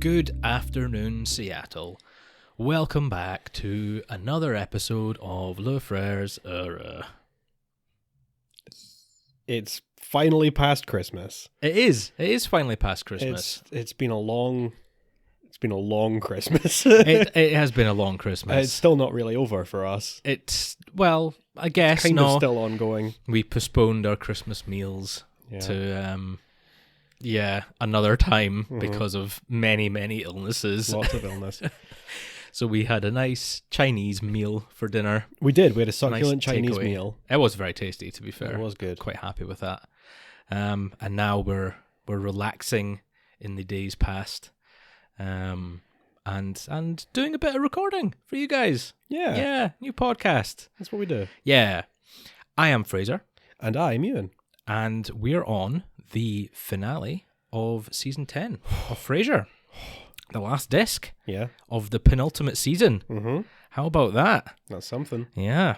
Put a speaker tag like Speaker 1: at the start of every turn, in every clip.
Speaker 1: Good afternoon, Seattle. Welcome back to another episode of Le Freres Heureux.
Speaker 2: It's finally past Christmas.
Speaker 1: It is finally past Christmas.
Speaker 2: It's been a long Christmas.
Speaker 1: It has been a long Christmas.
Speaker 2: It's still not really over for us.
Speaker 1: Well, I guess
Speaker 2: Kind
Speaker 1: no.
Speaker 2: of still ongoing.
Speaker 1: We postponed our Christmas meals to another time because of many illnesses.
Speaker 2: Lots of illness.
Speaker 1: So we had a nice Chinese meal for dinner.
Speaker 2: We did. We had a succulent
Speaker 1: Nice
Speaker 2: Chinese
Speaker 1: takeaway.
Speaker 2: meal.
Speaker 1: It was very tasty, to be fair.
Speaker 2: It was good.
Speaker 1: Quite happy with that. And now we're relaxing in the days past, and doing a bit of recording for you guys.
Speaker 2: Yeah.
Speaker 1: New podcast.
Speaker 2: That's what we do.
Speaker 1: Yeah, I am Fraser,
Speaker 2: And I'm Ewan.
Speaker 1: and we're on the finale of season 10 of Frasier, the last disc
Speaker 2: Yeah.
Speaker 1: of the penultimate season.
Speaker 2: Mm-hmm.
Speaker 1: How about that?
Speaker 2: That's something.
Speaker 1: Yeah.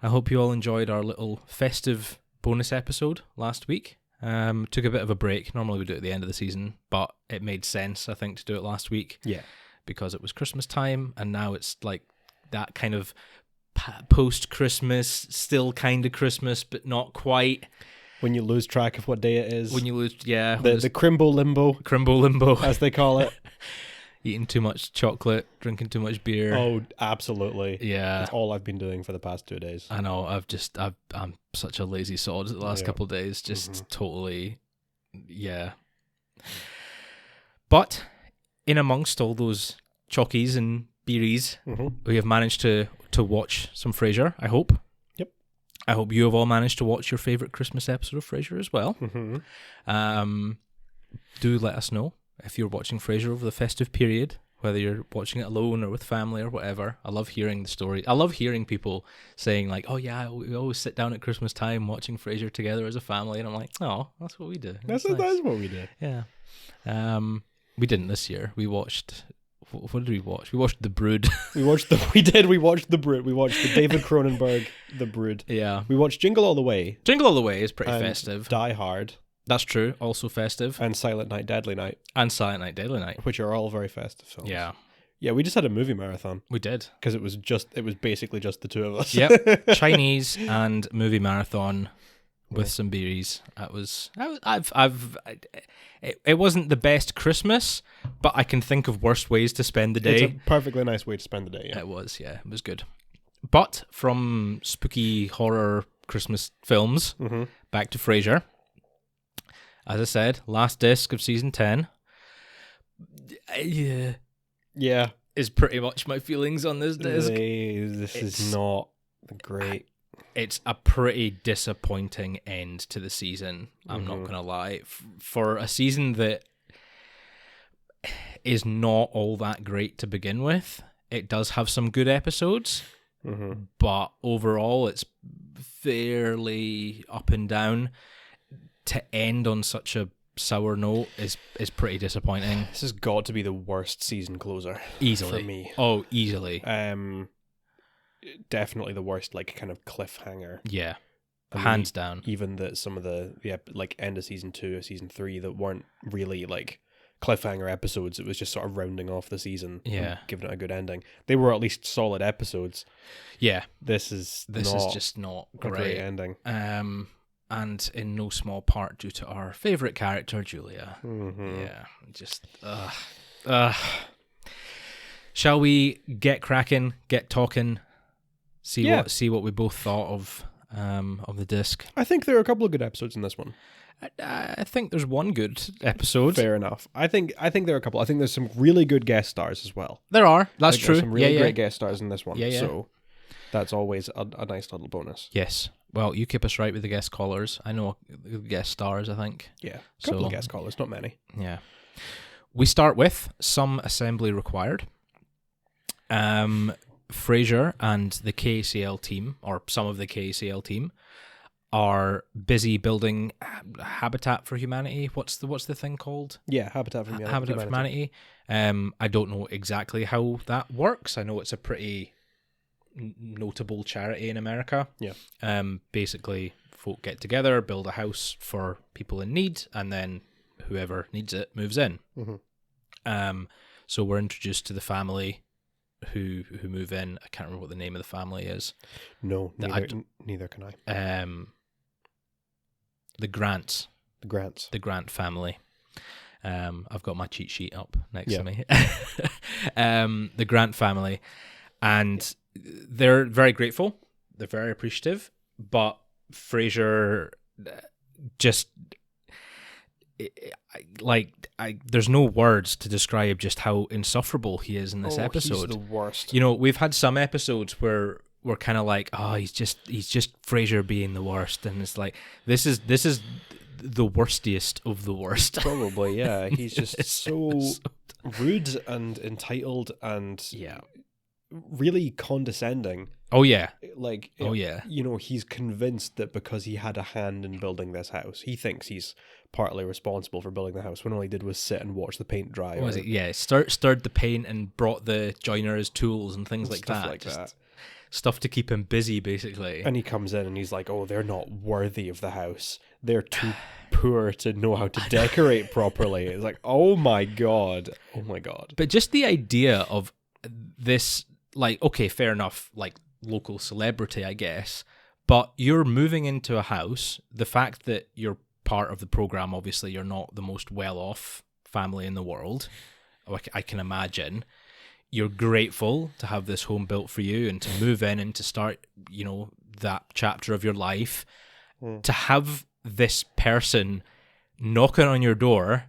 Speaker 1: I hope you all enjoyed our little festive bonus episode last week. Took a bit of a break. Normally we do it at the end of the season, but it made sense, I think, to do it last week.
Speaker 2: Yeah.
Speaker 1: Because it was Christmas time, and now it's like that kind of post-Christmas, still kind of Christmas, but not quite.
Speaker 2: When you lose track of what day it is.
Speaker 1: When you lose, yeah.
Speaker 2: The crimbo limbo,
Speaker 1: Crimbo limbo.
Speaker 2: as they call it.
Speaker 1: Eating too much chocolate, drinking too much beer.
Speaker 2: Oh, absolutely.
Speaker 1: Yeah.
Speaker 2: That's all I've been doing for the past 2 days.
Speaker 1: I know. I'm such a lazy sod the last couple of days. Just totally, yeah. But in amongst all those chockies and beeries, we have managed to watch some Frasier, I hope.
Speaker 2: Yep.
Speaker 1: I hope you have all managed to watch your favourite Christmas episode of Frasier as well.
Speaker 2: Mm-hmm.
Speaker 1: Do let us know if you're watching Frasier over the festive period, whether you're watching it alone or with family or whatever. I love hearing the story. I love hearing people saying like, oh yeah, we always sit down at Christmas time watching Frasier together as a family. And I'm like, oh, that's what we do.
Speaker 2: That's
Speaker 1: nice.
Speaker 2: what we did.
Speaker 1: Yeah. We didn't this year. We watched, what did we watch? We watched The Brood.
Speaker 2: We watched The Brood. We watched the David Cronenberg, The Brood.
Speaker 1: Yeah.
Speaker 2: We watched Jingle All the Way.
Speaker 1: Jingle All the Way is pretty
Speaker 2: and
Speaker 1: festive.
Speaker 2: Die Hard.
Speaker 1: That's true. Also festive.
Speaker 2: And Silent Night, Deadly Night.
Speaker 1: And Silent Night, Deadly Night.
Speaker 2: Which are all very festive films.
Speaker 1: Yeah.
Speaker 2: Yeah, we just had a movie marathon.
Speaker 1: We did.
Speaker 2: Because it was basically just the two of us.
Speaker 1: Yep. Chinese and movie marathon with some beeries. It wasn't the best Christmas, but I can think of worse ways to spend the day.
Speaker 2: It's a perfectly nice way to spend the day. Yeah.
Speaker 1: It was good. But from spooky horror Christmas films, back to Frasier. As I said, last disc of season 10.
Speaker 2: Yeah.
Speaker 1: Is pretty much my feelings on this disc.
Speaker 2: This is not great.
Speaker 1: It's a pretty disappointing end to the season. I'm not going to lie. For a season that is not all that great to begin with, it does have some good episodes, but overall it's fairly up and down. To end on such a sour note is pretty disappointing.
Speaker 2: This has got to be the worst season closer.
Speaker 1: Easily.
Speaker 2: For me.
Speaker 1: Oh, easily.
Speaker 2: Definitely the worst, like, kind of cliffhanger.
Speaker 1: Yeah.
Speaker 2: I mean,
Speaker 1: hands down.
Speaker 2: Even that some of the like end of season 2 or season 3 that weren't really like cliffhanger episodes. It was just sort of rounding off the season.
Speaker 1: Yeah.
Speaker 2: Giving it a good ending. They were at least solid episodes.
Speaker 1: Yeah.
Speaker 2: This is
Speaker 1: just not
Speaker 2: a great ending.
Speaker 1: And in no small part due to our favourite character, Julia. Yeah, just... Shall we get cracking, get talking, see what we both thought of the disc?
Speaker 2: I think there are a couple of good episodes in this one.
Speaker 1: I think there's one good episode.
Speaker 2: Fair enough. I think there are a couple. I think there's some really good guest stars as well.
Speaker 1: There are. That's true.
Speaker 2: There's some really great guest stars in this one.
Speaker 1: Yeah.
Speaker 2: So that's always a nice little bonus.
Speaker 1: Yes. Well, you keep us right with the guest callers. I know guest stars, I think.
Speaker 2: Yeah. A couple of guest callers, not many.
Speaker 1: Yeah. We start with some assembly required. Frasier and the KCL team, or some of the KCL team, are busy building Habitat for Humanity. What's the thing called?
Speaker 2: Yeah, Habitat for Humanity.
Speaker 1: Habitat for Humanity. I don't know exactly how that works. I know it's a pretty notable charity in America.
Speaker 2: Yeah.
Speaker 1: Basically, folk get together, build a house for people in need, and then whoever needs it moves in. So we're introduced to the family who move in. I can't remember what the name of the family is.
Speaker 2: No, neither can I.
Speaker 1: The Grants.
Speaker 2: The Grants.
Speaker 1: The Grant family. I've got my cheat sheet up next to me. The Grant family. And they're very grateful. They're very appreciative. But Frasier just... there's no words to describe just how insufferable he is in this episode.
Speaker 2: He's the worst.
Speaker 1: You know, we've had some episodes where we're kind of like, oh, he's just Frasier being the worst, and it's like this is the worstiest of the worst.
Speaker 2: Probably, yeah. He's just so rude and entitled and really condescending.
Speaker 1: Oh yeah.
Speaker 2: You know, he's convinced that because he had a hand in building this house, he thinks he's partly responsible for building the house when all he did was sit and watch the paint dry.
Speaker 1: What was it? Yeah, stirred the paint and brought the joiner's tools and things like that. Just stuff to keep him busy, basically.
Speaker 2: And he comes in and he's like, oh, they're not worthy of the house. They're too poor to know how to decorate properly. It's like, oh my god. But just the idea of this, like, okay, fair enough, like local celebrity, I guess, but you're moving into a house. The fact that you're part of the program, obviously you're not the most well-off family in the world, I can imagine. You're grateful to have this home built for you and to move in and to start, you know, that chapter of your life. To have this person knocking on your door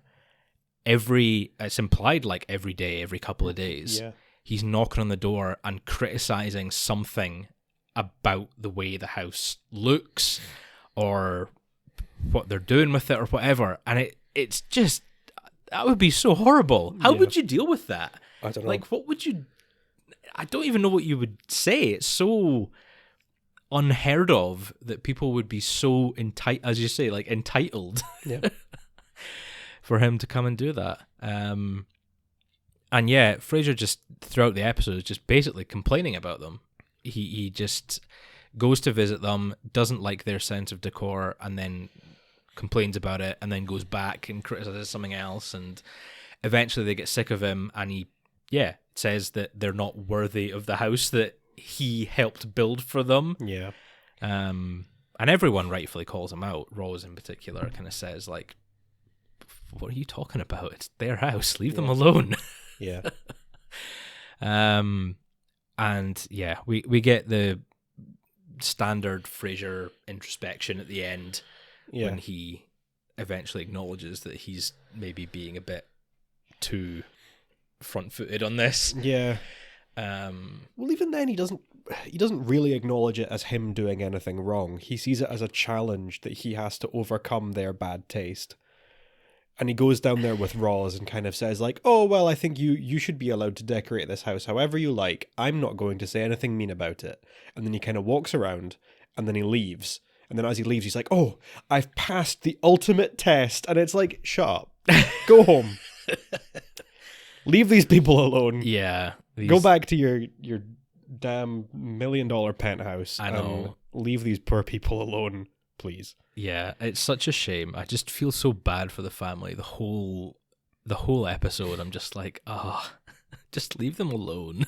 Speaker 2: it's implied like every day, every couple of days. Yeah.
Speaker 1: He's knocking on the door and criticizing something about the way the house looks or what they're doing with it or whatever. And it's just, that would be so horrible. How would you deal with that?
Speaker 2: I don't know.
Speaker 1: Like, what would you... I don't even know what you would say. It's so unheard of that people would be so as you say, like entitled for him to come and do that. And yeah, Frasier just throughout the episode is just basically complaining about them. He just goes to visit them, doesn't like their sense of decor, and then complains about it, and then goes back and criticizes something else, and eventually they get sick of him, and he says that they're not worthy of the house that he helped build for them.
Speaker 2: Yeah.
Speaker 1: And everyone rightfully calls him out. Rose in particular kind of says, like, what are you talking about? It's their house. Leave them alone.
Speaker 2: Yeah.
Speaker 1: And yeah, we get the standard Frasier introspection at the end when he eventually acknowledges that he's maybe being a bit too front-footed on this.
Speaker 2: Yeah. Well, even then, he doesn't really acknowledge it as him doing anything wrong. He sees it as a challenge that he has to overcome their bad taste. And he goes down there with Roz and kind of says, like, oh, well, I think you should be allowed to decorate this house however you like. I'm not going to say anything mean about it. And then he kind of walks around, and then he leaves. And then as he leaves, he's like, oh, I've passed the ultimate test. And it's like, shut up. Go home. Leave these people alone.
Speaker 1: Yeah.
Speaker 2: Go back to your damn $1 million penthouse.
Speaker 1: I know.
Speaker 2: And leave these poor people alone, please.
Speaker 1: Yeah, it's such a shame. I just feel so bad for the family. The whole episode, I'm just like, just leave them alone.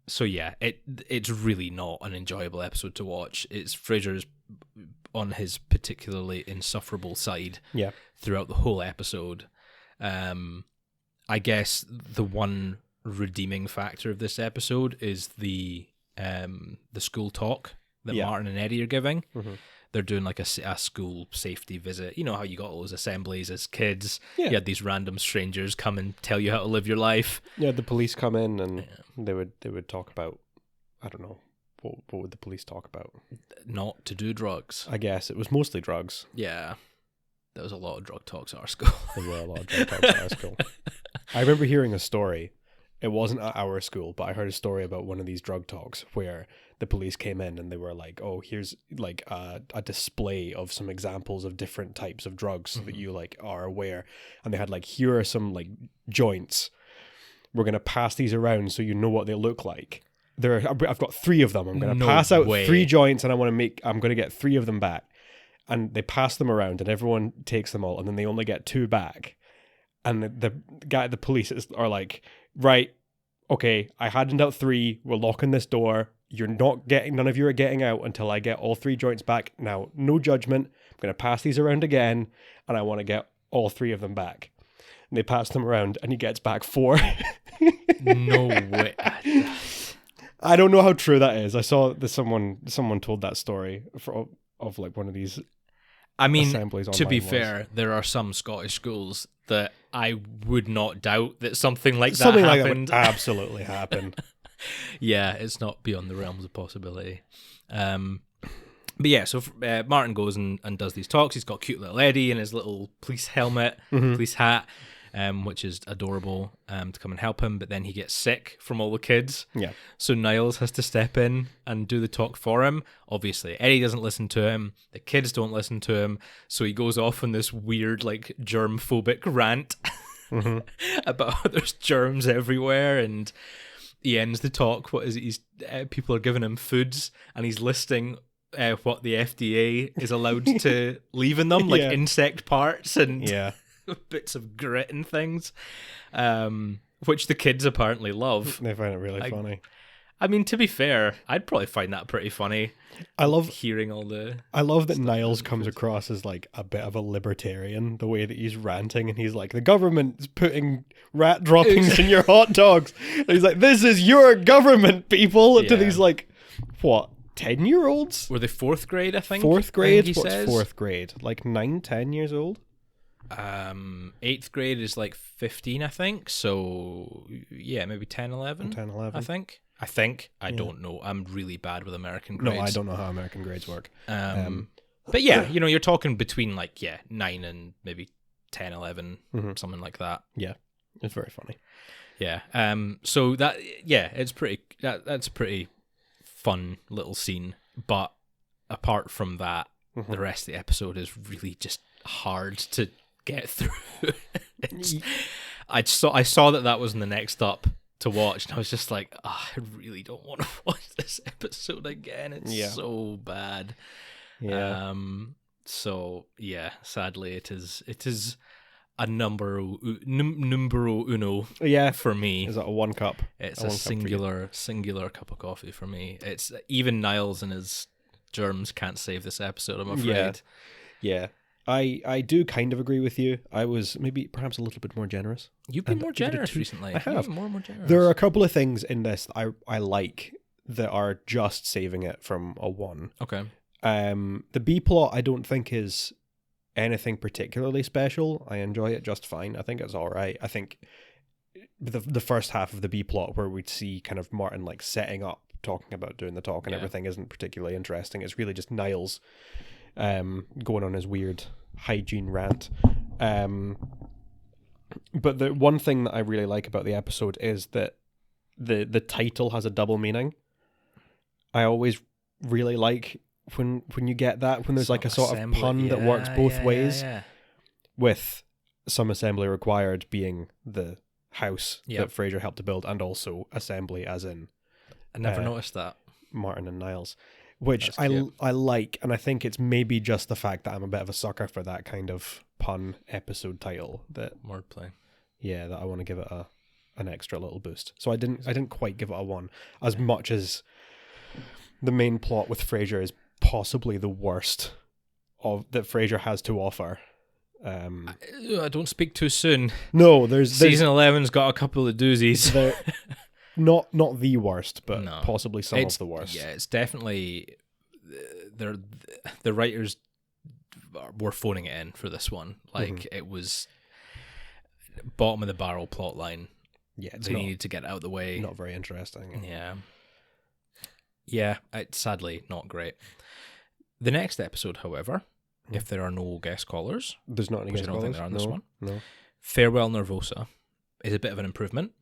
Speaker 1: So yeah, it's really not an enjoyable episode to watch. It's Frasier's on his particularly insufferable side.
Speaker 2: Yeah. Throughout
Speaker 1: the whole episode. I guess the one redeeming factor of this episode is the school talk that Martin and Eddie are giving. Mm-hmm. They're doing like a school safety visit. You know how you got all those assemblies as kids? Yeah. You had these random strangers come and tell you how to live your life.
Speaker 2: Yeah, the police come in and they would talk about, I don't know, what would the police talk about?
Speaker 1: Not to do drugs.
Speaker 2: I guess it was mostly drugs.
Speaker 1: Yeah. There was a lot of drug talks at our school.
Speaker 2: There were a lot of drug talks at our school. I remember hearing a story. It wasn't at our school, but I heard a story about one of these drug talks where the police came in and they were like, oh, here's like a display of some examples of different types of drugs so that you like are aware. And they had like, here are some like joints. We're going to pass these around so you know what they look like. I've got 3 of them. I'm going to pass out 3 joints and I'm going to get 3 of them back. And they pass them around and everyone takes them all and then they only get 2 back. and the guy at the police are like, right, okay, I handed out 3. We're locking this door. None of you are getting out until I get all 3 joints back. Now, no judgment. I'm going to pass these around again, and I want to get all 3 of them back. And they pass them around, and he gets back 4.
Speaker 1: No way.
Speaker 2: I don't know how true that is. I saw that someone told that story of like one of these.
Speaker 1: I mean,
Speaker 2: assemblies
Speaker 1: to be
Speaker 2: online
Speaker 1: fair, there are some Scottish schools that I would not doubt that something like that
Speaker 2: Something like
Speaker 1: happened.
Speaker 2: that would absolutely happen.
Speaker 1: Yeah, it's not beyond the realms of possibility. But yeah, so Martin goes and does these talks. He's got cute little Eddie in his little police helmet, police hat, which is adorable, to come and help him. But then he gets sick from all the kids.
Speaker 2: Yeah.
Speaker 1: So Niles has to step in and do the talk for him. Obviously, Eddie doesn't listen to him. The kids don't listen to him. So he goes off on this weird, like, germ-phobic rant about how there's germs everywhere. And he ends the talk. What is it? People are giving him foods, and he's listing what the FDA is allowed to leave in them, like insect parts and bits of grit and things, which the kids apparently love.
Speaker 2: They find it really funny.
Speaker 1: I mean, to be fair, I'd probably find that pretty funny.
Speaker 2: I love
Speaker 1: hearing all the...
Speaker 2: I love that Niles comes across as like a bit of a libertarian, the way that he's ranting, and he's like, the government's putting rat droppings in your hot dogs. And he's like, this is your government, people, to these like, what, 10-year-olds?
Speaker 1: Were they 4th grade, I think?
Speaker 2: 4th grade?
Speaker 1: What's
Speaker 2: says? 4th grade? Like 9, 10 years old?
Speaker 1: 8th grade is like 15, I think. So, yeah, maybe 10, 11.
Speaker 2: 10, 11.
Speaker 1: I think. I don't know. I'm really bad with American grades.
Speaker 2: No, I don't know how American grades work.
Speaker 1: But yeah, you know, you're talking between like, 9 and maybe 10, 11, something like that.
Speaker 2: Yeah, it's very funny.
Speaker 1: Yeah. So that, it's pretty, that's a pretty fun little scene. But apart from that, the rest of the episode is really just hard to get through. I saw that was in the next up to watch, and I was just like, I really don't want to watch this episode again. It's so bad. Yeah. So yeah, sadly, it is a numero uno.
Speaker 2: Yeah,
Speaker 1: for me.
Speaker 2: Is that a 1 cup?
Speaker 1: It's a singular cup of coffee for me. It's even Niles and his germs can't save this episode, I'm afraid.
Speaker 2: Yeah. I do kind of agree with you. I was maybe perhaps a little bit more generous.
Speaker 1: You've been more generous recently.
Speaker 2: I have.
Speaker 1: More and more generous.
Speaker 2: There are a couple of things in this that I like that are just saving it from a 1.
Speaker 1: Okay.
Speaker 2: The B plot I don't think is anything particularly special. I enjoy it just fine. I think it's all right. I think the first half of the B plot where we'd see kind of Martin like setting up, talking about doing the talk and everything isn't particularly interesting. It's really just Niles going on his weird hygiene rant. But the one thing that I really like about the episode is that the title has a double meaning. I always really like when you get that, when there's like a sort of pun that works both ways, with some assembly required being the house that Frasier helped to build, and also assembly as in
Speaker 1: I never noticed that.
Speaker 2: Martin and Niles. Which I like, and I think it's maybe just the fact that I'm a bit of a sucker for that kind of pun episode title, that
Speaker 1: wordplay.
Speaker 2: Yeah, that I want to give it an extra little boost. So I didn't quite give it a 1, as much as the main plot with Frasier is possibly the worst that Frasier has to offer.
Speaker 1: I don't speak too soon.
Speaker 2: No, there's
Speaker 1: season 11's got a couple of doozies.
Speaker 2: Not the worst, but possibly some of the worst.
Speaker 1: Yeah, it's definitely the writers were phoning it in for this one. Like it was bottom of the barrel plot line.
Speaker 2: Yeah,
Speaker 1: they needed to get it out of the way.
Speaker 2: Not very interesting.
Speaker 1: Yeah, it's sadly not great. The next episode, however, if there are no guest callers,
Speaker 2: there's not any guest callers.
Speaker 1: I don't think there are on this one.
Speaker 2: No.
Speaker 1: Farewell Nervosa is a bit of an improvement.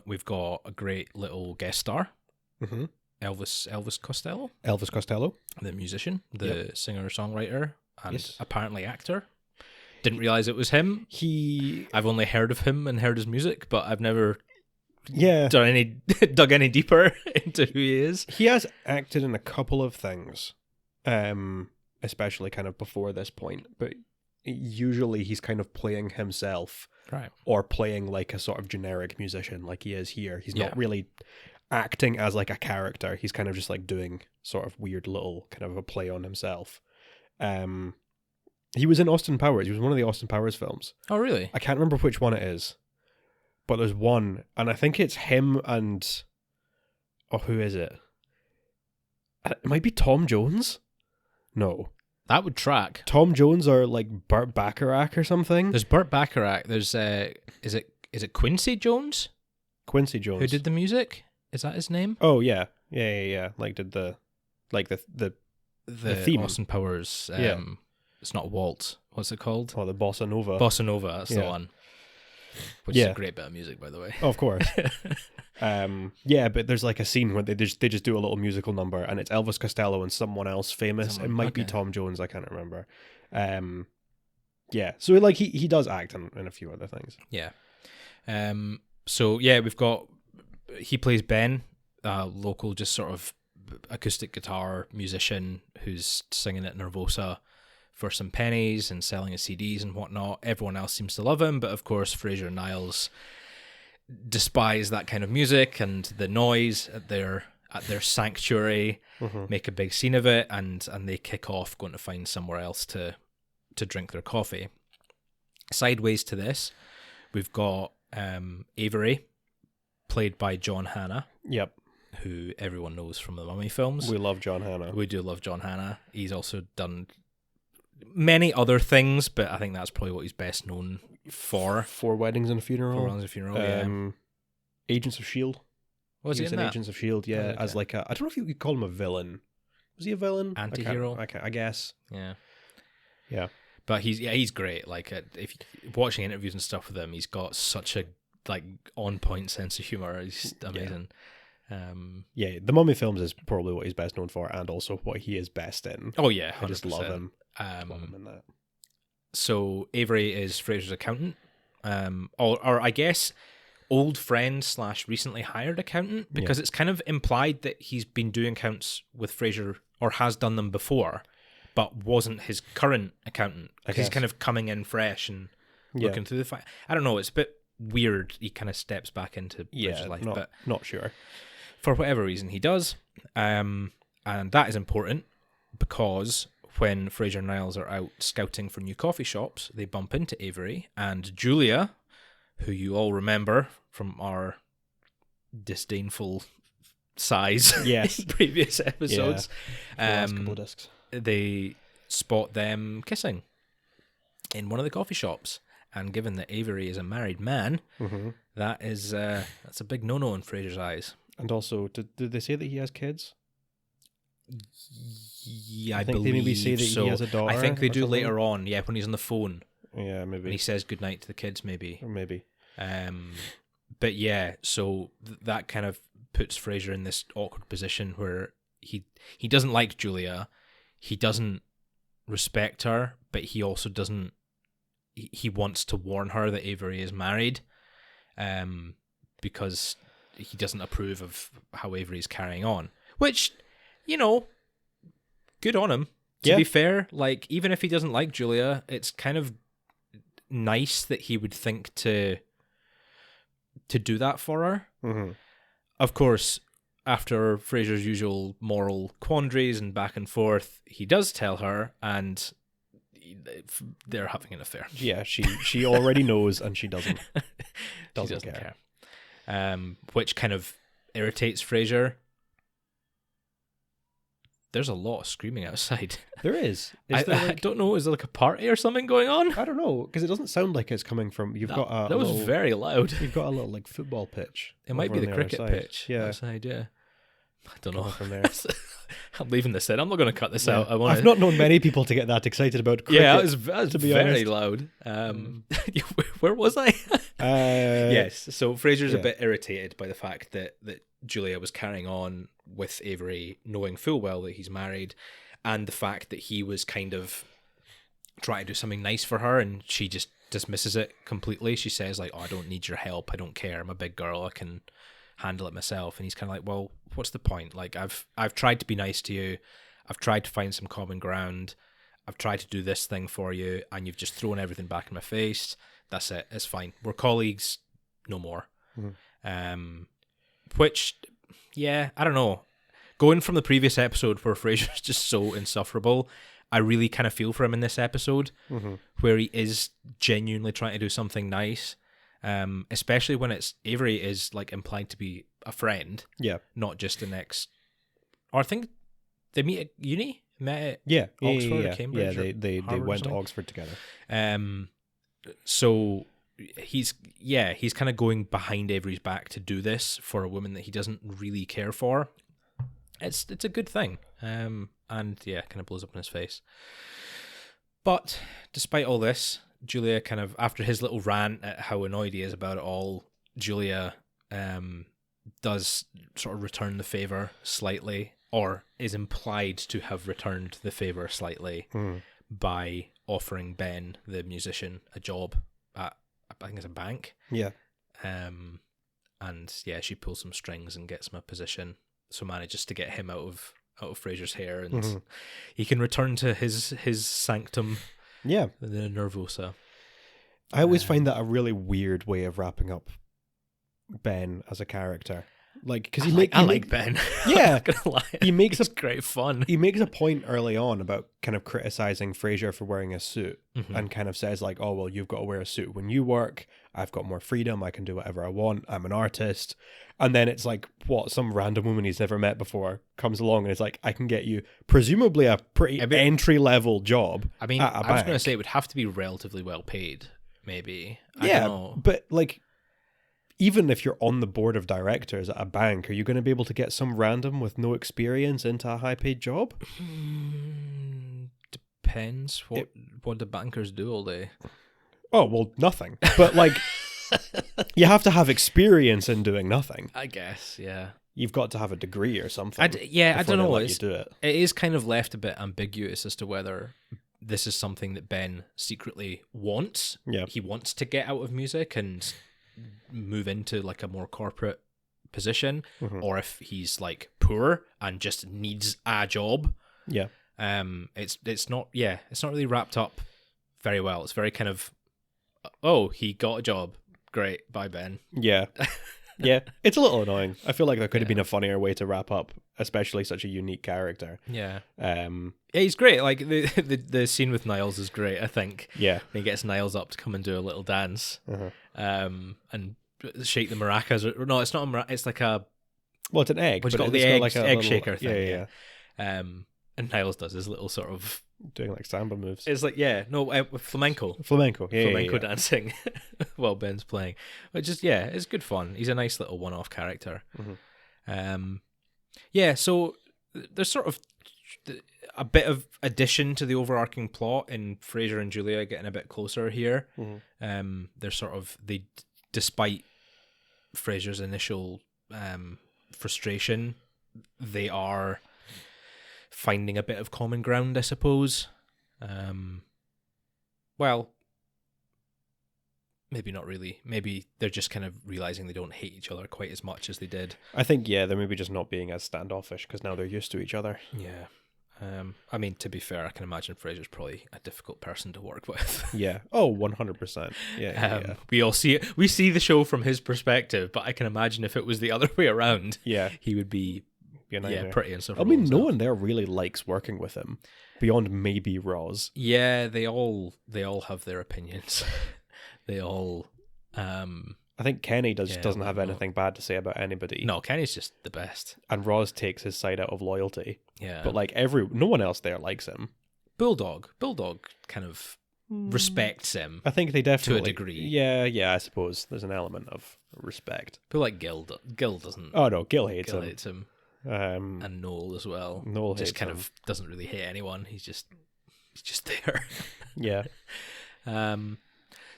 Speaker 1: We've got a great little guest star, Elvis Costello.
Speaker 2: Elvis Costello,
Speaker 1: the musician, the singer-songwriter, and apparently actor. Didn't realize it was him. I've only heard of him and heard his music, but I've never dug any deeper into who he is.
Speaker 2: He has acted in a couple of things, especially kind of before this point, but usually he's kind of playing himself,
Speaker 1: right,
Speaker 2: or playing like a sort of generic musician like he is here. He's
Speaker 1: Yeah.
Speaker 2: not really acting as like a character. He's kind of just like doing sort of weird little kind of a play on himself. He was in Austin Powers. He was in one of the Austin Powers films.
Speaker 1: Oh, really?
Speaker 2: I can't remember which one it is, but there's one, and I think it's him and who is it? It might be Tom Jones. No,
Speaker 1: That would track.
Speaker 2: Tom Jones or like Burt Bacharach or something.
Speaker 1: There's Burt Bacharach. There's is it Quincy Jones
Speaker 2: Quincy Jones.
Speaker 1: who did the music? Is that his name?
Speaker 2: Oh yeah. Like did the theme.
Speaker 1: Austin Powers.
Speaker 2: Yeah.
Speaker 1: It's not Waltz. What's it called?
Speaker 2: the Bossa Nova.
Speaker 1: Bossa Nova. That's the
Speaker 2: Yeah.
Speaker 1: one. Which is
Speaker 2: Yeah.
Speaker 1: a great bit of music, by the way.
Speaker 2: Oh, of course. But there's like a scene where they just do a little musical number, and it's Elvis Costello and someone else famous. It might be Tom Jones. I can't remember. So like he does act in a few other things.
Speaker 1: Yeah. So yeah, he plays Ben, local just sort of acoustic guitar musician who's singing at Nervosa for some pennies and selling his CDs and whatnot. Everyone else seems to love him, but of course Frasier and Niles despise that kind of music and the noise at their sanctuary, make a big scene of it, and they kick off going to find somewhere else to drink their coffee. Sideways to this, we've got Avery, played by John Hannah.
Speaker 2: Yep.
Speaker 1: Who everyone knows from the Mummy films.
Speaker 2: We love John Hannah.
Speaker 1: We do love John Hannah. He's also done many other things, but I think that's probably what he's best known for.
Speaker 2: Four Weddings and a Funeral.
Speaker 1: Four Weddings and a Funeral, yeah.
Speaker 2: Agents of S.H.I.E.L.D.
Speaker 1: Was he in that?
Speaker 2: Agents of S.H.I.E.L.D., yeah,
Speaker 1: okay.
Speaker 2: As like I don't know if you could call him a villain. Was he a villain?
Speaker 1: Anti-hero?
Speaker 2: I guess.
Speaker 1: Yeah.
Speaker 2: Yeah.
Speaker 1: But he's great. Like, if watching interviews and stuff with him, he's got such a like on-point sense of humor. He's amazing.
Speaker 2: The Mummy films is probably what he's best known for, and also what he is best in.
Speaker 1: Oh yeah, 100%.
Speaker 2: I just love him. Love him in that.
Speaker 1: So Avery is Frasier's accountant, or I guess old friend / recently hired accountant, because it's kind of implied that he's been doing accounts with Frasier or has done them before, but wasn't his current accountant. Because he's kind of coming in fresh and looking through the file. I don't know. It's a bit weird. He kind of steps back into Frasier's life, but
Speaker 2: not sure.
Speaker 1: For whatever reason, he does, and that is important because when Frasier and Niles are out scouting for new coffee shops, they bump into Avery and Julia, who you all remember from our disdainful size in previous episodes.
Speaker 2: Last couple of discs.
Speaker 1: They spot them kissing in one of the coffee shops, and given that Avery is a married man, that's a big no-no in Frasier's eyes.
Speaker 2: And also, did they say that he has kids?
Speaker 1: Yeah, I
Speaker 2: think
Speaker 1: believe
Speaker 2: they maybe say that
Speaker 1: so.
Speaker 2: he has a daughter.
Speaker 1: I think they do
Speaker 2: something
Speaker 1: later on. Yeah, when he's on the phone.
Speaker 2: Yeah, maybe.
Speaker 1: When he says goodnight to the kids, maybe.
Speaker 2: Or maybe.
Speaker 1: But yeah, so that kind of puts Frasier in this awkward position where he doesn't like Julia, he doesn't respect her, but he also doesn't. He wants to warn her that Avery is married, because he doesn't approve of how Avery is carrying on. Which, good on him. To be fair, like, even if he doesn't like Julia, it's kind of nice that he would think to do that for her. Mm-hmm. Of course, after Frasier's usual moral quandaries and back and forth, he does tell her, and they're having an affair.
Speaker 2: Yeah, she already knows, and she doesn't care.
Speaker 1: Which kind of irritates Frasier. There's a lot of screaming outside.
Speaker 2: There is.
Speaker 1: I don't know. Is there like a party or something going on?
Speaker 2: I don't know, because it doesn't sound like it's coming from.
Speaker 1: That was very loud.
Speaker 2: You've got a little like football pitch.
Speaker 1: It might be the cricket pitch.
Speaker 2: Yeah.
Speaker 1: Outside, yeah. I don't know.
Speaker 2: From there.
Speaker 1: I'm leaving this in. I'm not going to cut this out.
Speaker 2: I've not known many people to get that excited about cricket.
Speaker 1: Yeah, that was very loud. Where was I? Yes. So Frasier's a bit irritated by the fact that Julia was carrying on with Avery, knowing full well that he's married, and the fact that he was kind of trying to do something nice for her, and she just dismisses it completely. She says like, "Oh, I don't need your help. I don't care. I'm a big girl. I can handle it myself." And he's kind of like, "Well, what's the point? Like, I've tried to be nice to you. I've tried to find some common ground. I've tried to do this thing for you, and you've just thrown everything back in my face. That's it. It's fine. We're colleagues, no more. Which, yeah, I don't know. Going from the previous episode where Frasier's just so insufferable, I really kind of feel for him in this episode, where he is genuinely trying to do something nice, especially when it's Avery is like implied to be a friend, not just an ex. Or I think they meet at uni, met at Oxford or Cambridge.
Speaker 2: Yeah, they went to Oxford together.
Speaker 1: So he's kind of going behind Avery's back to do this for a woman that he doesn't really care for. It's a good thing. And yeah, kind of blows up in his face. But despite all this, Julia kind of, after his little rant at how annoyed he is about it all, Julia does sort of return the favor slightly, or is implied to have returned the favor slightly by offering Ben, the musician, a job at, I think it's a bank.
Speaker 2: Yeah.
Speaker 1: And yeah, she pulls some strings and gets him a position, so manages to get him out of Frasier's hair, and he can return to his sanctum.
Speaker 2: Yeah,
Speaker 1: the Nervosa.
Speaker 2: I always find that a really weird way of wrapping up Ben as a character. Like, because
Speaker 1: I like Ben.
Speaker 2: Yeah,
Speaker 1: I'm not gonna lie.
Speaker 2: He makes
Speaker 1: it's great fun.
Speaker 2: He makes a point early on about kind of criticizing Frasier for wearing a suit, and kind of says like, "Oh well, you've got to wear a suit when you work. I've got more freedom. I can do whatever I want. I'm an artist." And then it's like, what, some random woman he's never met before comes along and is like, "I can get you presumably a pretty entry level job."
Speaker 1: I mean, I was going to say it would have to be relatively well paid, maybe. I don't know.
Speaker 2: But like, even if you're on the board of directors at a bank, are you going to be able to get some random with no experience into a high paid job?
Speaker 1: Depends. What do bankers do all day?
Speaker 2: Oh, well, nothing. But like, you have to have experience in doing nothing.
Speaker 1: I guess, yeah.
Speaker 2: You've got to have a degree or something.
Speaker 1: I don't know.
Speaker 2: You do it.
Speaker 1: It is kind of left a bit ambiguous as to whether this is something that Ben secretly wants.
Speaker 2: Yeah.
Speaker 1: He wants to get out of music and move into like a more corporate position, or if he's like poor and just needs a job.
Speaker 2: Yeah.
Speaker 1: It's not really wrapped up very well. It's very kind of, oh, he got a job. Great. Bye, Ben.
Speaker 2: Yeah. Yeah. It's a little annoying. I feel like there could have been a funnier way to wrap up, especially such a unique character.
Speaker 1: Yeah. Yeah, he's great. Like the scene with Niles is great, I think.
Speaker 2: Yeah.
Speaker 1: He gets Niles up to come and do a little dance. And shake the maracas. No, it's not a maraca. It's like a...
Speaker 2: Well, it's an egg.
Speaker 1: But it's got the egg shaker thing. Yeah. And Niles does his little sort of...
Speaker 2: doing like samba moves.
Speaker 1: It's like, flamenco.
Speaker 2: Flamenco
Speaker 1: Dancing while Ben's playing. Which is, it's good fun. He's a nice little one-off character. So there's sort of a bit of addition to the overarching plot in Frasier and Julia getting a bit closer here. They're sort of, despite Frasier's initial frustration, they are finding a bit of common ground, I suppose. Well, maybe not really. Maybe they're just kind of realizing they don't hate each other quite as much as they did.
Speaker 2: I think, they're maybe just not being as standoffish because now they're used to each other.
Speaker 1: Yeah. I mean, to be fair, I can imagine Frasier's probably a difficult person to work with.
Speaker 2: Yeah. Oh, 100%. Yeah.
Speaker 1: We all see it. We see the show from his perspective, but I can imagine if it was the other way around, he would be pretty insufferable.
Speaker 2: I mean, no one there really likes working with him, beyond maybe Roz.
Speaker 1: Yeah, they all have their opinions. They all...
Speaker 2: I think Kenny doesn't have anything bad to say about anybody.
Speaker 1: No, Kenny's just the best.
Speaker 2: And Roz takes his side out of loyalty.
Speaker 1: Yeah.
Speaker 2: But like no one else there likes him.
Speaker 1: Bulldog kind of respects him.
Speaker 2: I think they definitely...
Speaker 1: to a degree.
Speaker 2: Yeah, I suppose there's an element of respect.
Speaker 1: But like Gil doesn't...
Speaker 2: Oh no, Gil hates
Speaker 1: him. And Noel as well.
Speaker 2: Noel
Speaker 1: just
Speaker 2: hates
Speaker 1: kind
Speaker 2: him.
Speaker 1: of doesn't really hate anyone. He's just there.
Speaker 2: Yeah.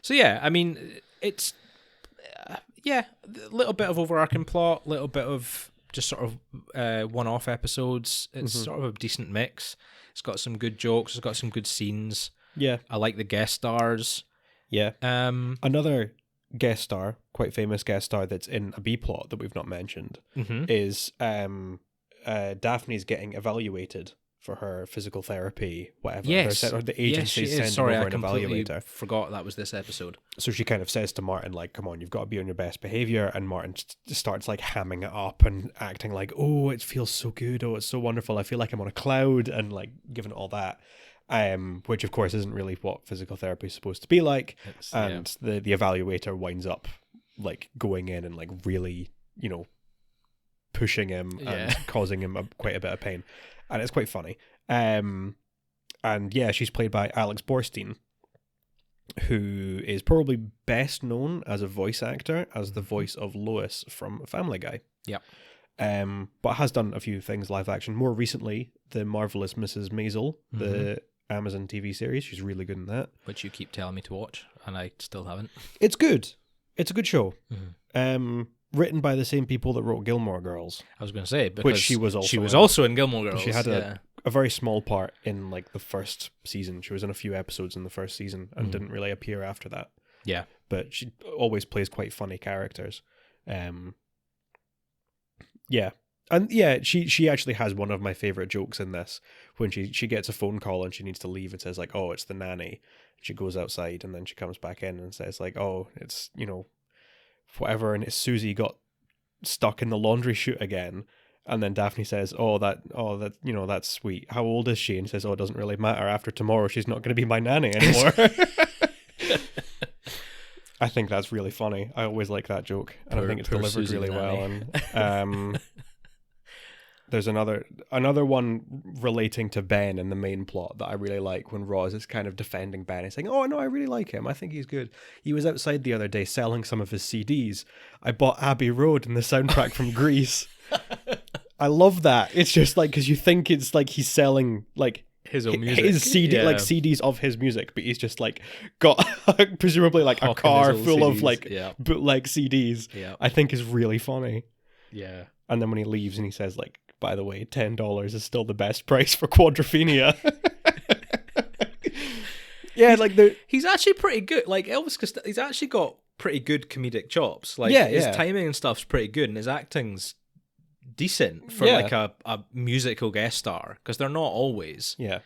Speaker 1: So yeah, I mean, it's a little bit of overarching plot, little bit of just sort of one-off episodes. It's sort of a decent mix. It's got some good jokes. It's got some good scenes.
Speaker 2: Yeah,
Speaker 1: I like the guest stars.
Speaker 2: Yeah. Another guest star, quite famous guest star that's in a B plot that we've not mentioned is Daphne's getting evaluated for her physical therapy, whatever.
Speaker 1: Yes.
Speaker 2: The agency sending
Speaker 1: Sorry,
Speaker 2: over
Speaker 1: I
Speaker 2: an
Speaker 1: completely
Speaker 2: evaluator.
Speaker 1: forgot that was this episode.
Speaker 2: So she kind of says to Martin, like, come on, you've got to be on your best behavior. And Martin starts like hamming it up and acting like, oh, it feels so good. Oh, it's so wonderful. I feel like I'm on a cloud, and like giving it all that. Which of course isn't really what physical therapy is supposed to be like. The evaluator winds up like going in and like really, pushing him and causing him quite a bit of pain. And it's quite funny. And yeah, she's played by Alex Borstein, who is probably best known as a voice actor as the voice of Lois from Family Guy.
Speaker 1: Yep.
Speaker 2: But has done a few things live action. More recently, The Marvelous Mrs. Maisel, the Amazon TV series. She's really good in that.
Speaker 1: Which you keep telling me to watch, and I still haven't.
Speaker 2: It's good. It's a good show. Written by the same people that wrote Gilmore Girls.
Speaker 1: I was going to say, because
Speaker 2: which she was
Speaker 1: also in Gilmore Girls.
Speaker 2: She had a very small part in like the first season. She was in a few episodes in the first season and didn't really appear after that.
Speaker 1: Yeah.
Speaker 2: But she always plays quite funny characters. Yeah. And yeah, she actually has one of my favorite jokes in this when she gets a phone call and she needs to leave and says like, oh, it's the nanny. She goes outside and then she comes back in and says like, oh, it's, whatever, and it's Susie got stuck in the laundry chute again. And then Daphne says, that's sweet. How old is she? And says, oh, it doesn't really matter. After tomorrow, she's not going to be my nanny anymore. I think that's really funny. I always like that joke. And I think it's delivered Susie really well. And there's another one relating to Ben in the main plot that I really like, when Roz is kind of defending Ben and saying, oh, no, I really like him. I think he's good. He was outside the other day selling some of his CDs. I bought Abbey Road and the soundtrack from Grease. I love that. It's just like, because you think it's like he's selling like
Speaker 1: his own music,
Speaker 2: his CD, like CDs of his music, but he's just like got presumably like a car full CDs. Of like bootleg CDs. Yeah. I think is really funny.
Speaker 1: Yeah.
Speaker 2: And then when he leaves and he says like, by the way, $10 is still the best price for Quadrophenia. Yeah,
Speaker 1: he's actually pretty good. Like Elvis Costello, he's actually got pretty good comedic chops. Like his timing and stuff's pretty good, and his acting's decent for like a musical guest star, because they're not always.
Speaker 2: Yeah.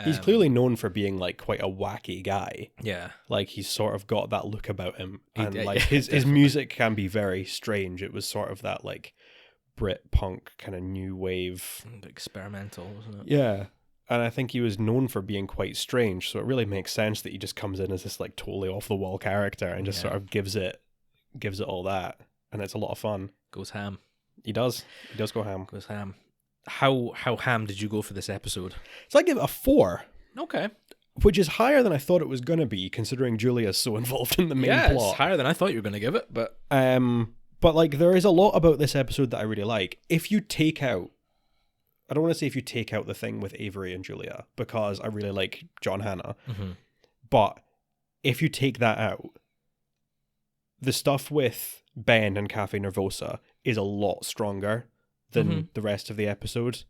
Speaker 2: He's clearly known for being like quite a wacky guy.
Speaker 1: Yeah.
Speaker 2: Like he's sort of got that look about him. And like his music can be very strange. It was sort of that like Brit punk kind of new wave.
Speaker 1: Experimental, wasn't it?
Speaker 2: Yeah. And I think he was known for being quite strange. So it really makes sense that he just comes in as this like totally off the wall character and just sort of gives it all that. And it's a lot of fun.
Speaker 1: Goes ham.
Speaker 2: He does. He does go ham.
Speaker 1: Goes ham. How ham did you go for this episode?
Speaker 2: So I give it a 4.
Speaker 1: Okay.
Speaker 2: Which is higher than I thought it was going to be, considering Julia's so involved in the main plot.
Speaker 1: Yeah, it's higher than I thought you were going to give it, but...
Speaker 2: But like, there is a lot about this episode that I really like. If you take out... I don't want to say if you take out the thing with Avery and Julia, because I really like John Hannah. Mm-hmm. But if you take that out, the stuff with Ben and Cafe Nervosa is a lot stronger than the rest of the episode.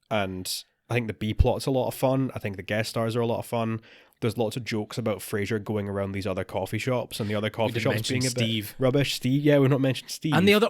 Speaker 2: And I think the B-plot's a lot of fun. I think the guest stars are a lot of fun. There's lots of jokes about Frasier going around these other coffee shops and the other coffee shops being a bit rubbish. Steve, yeah, we've not mentioned Steve.
Speaker 1: And the other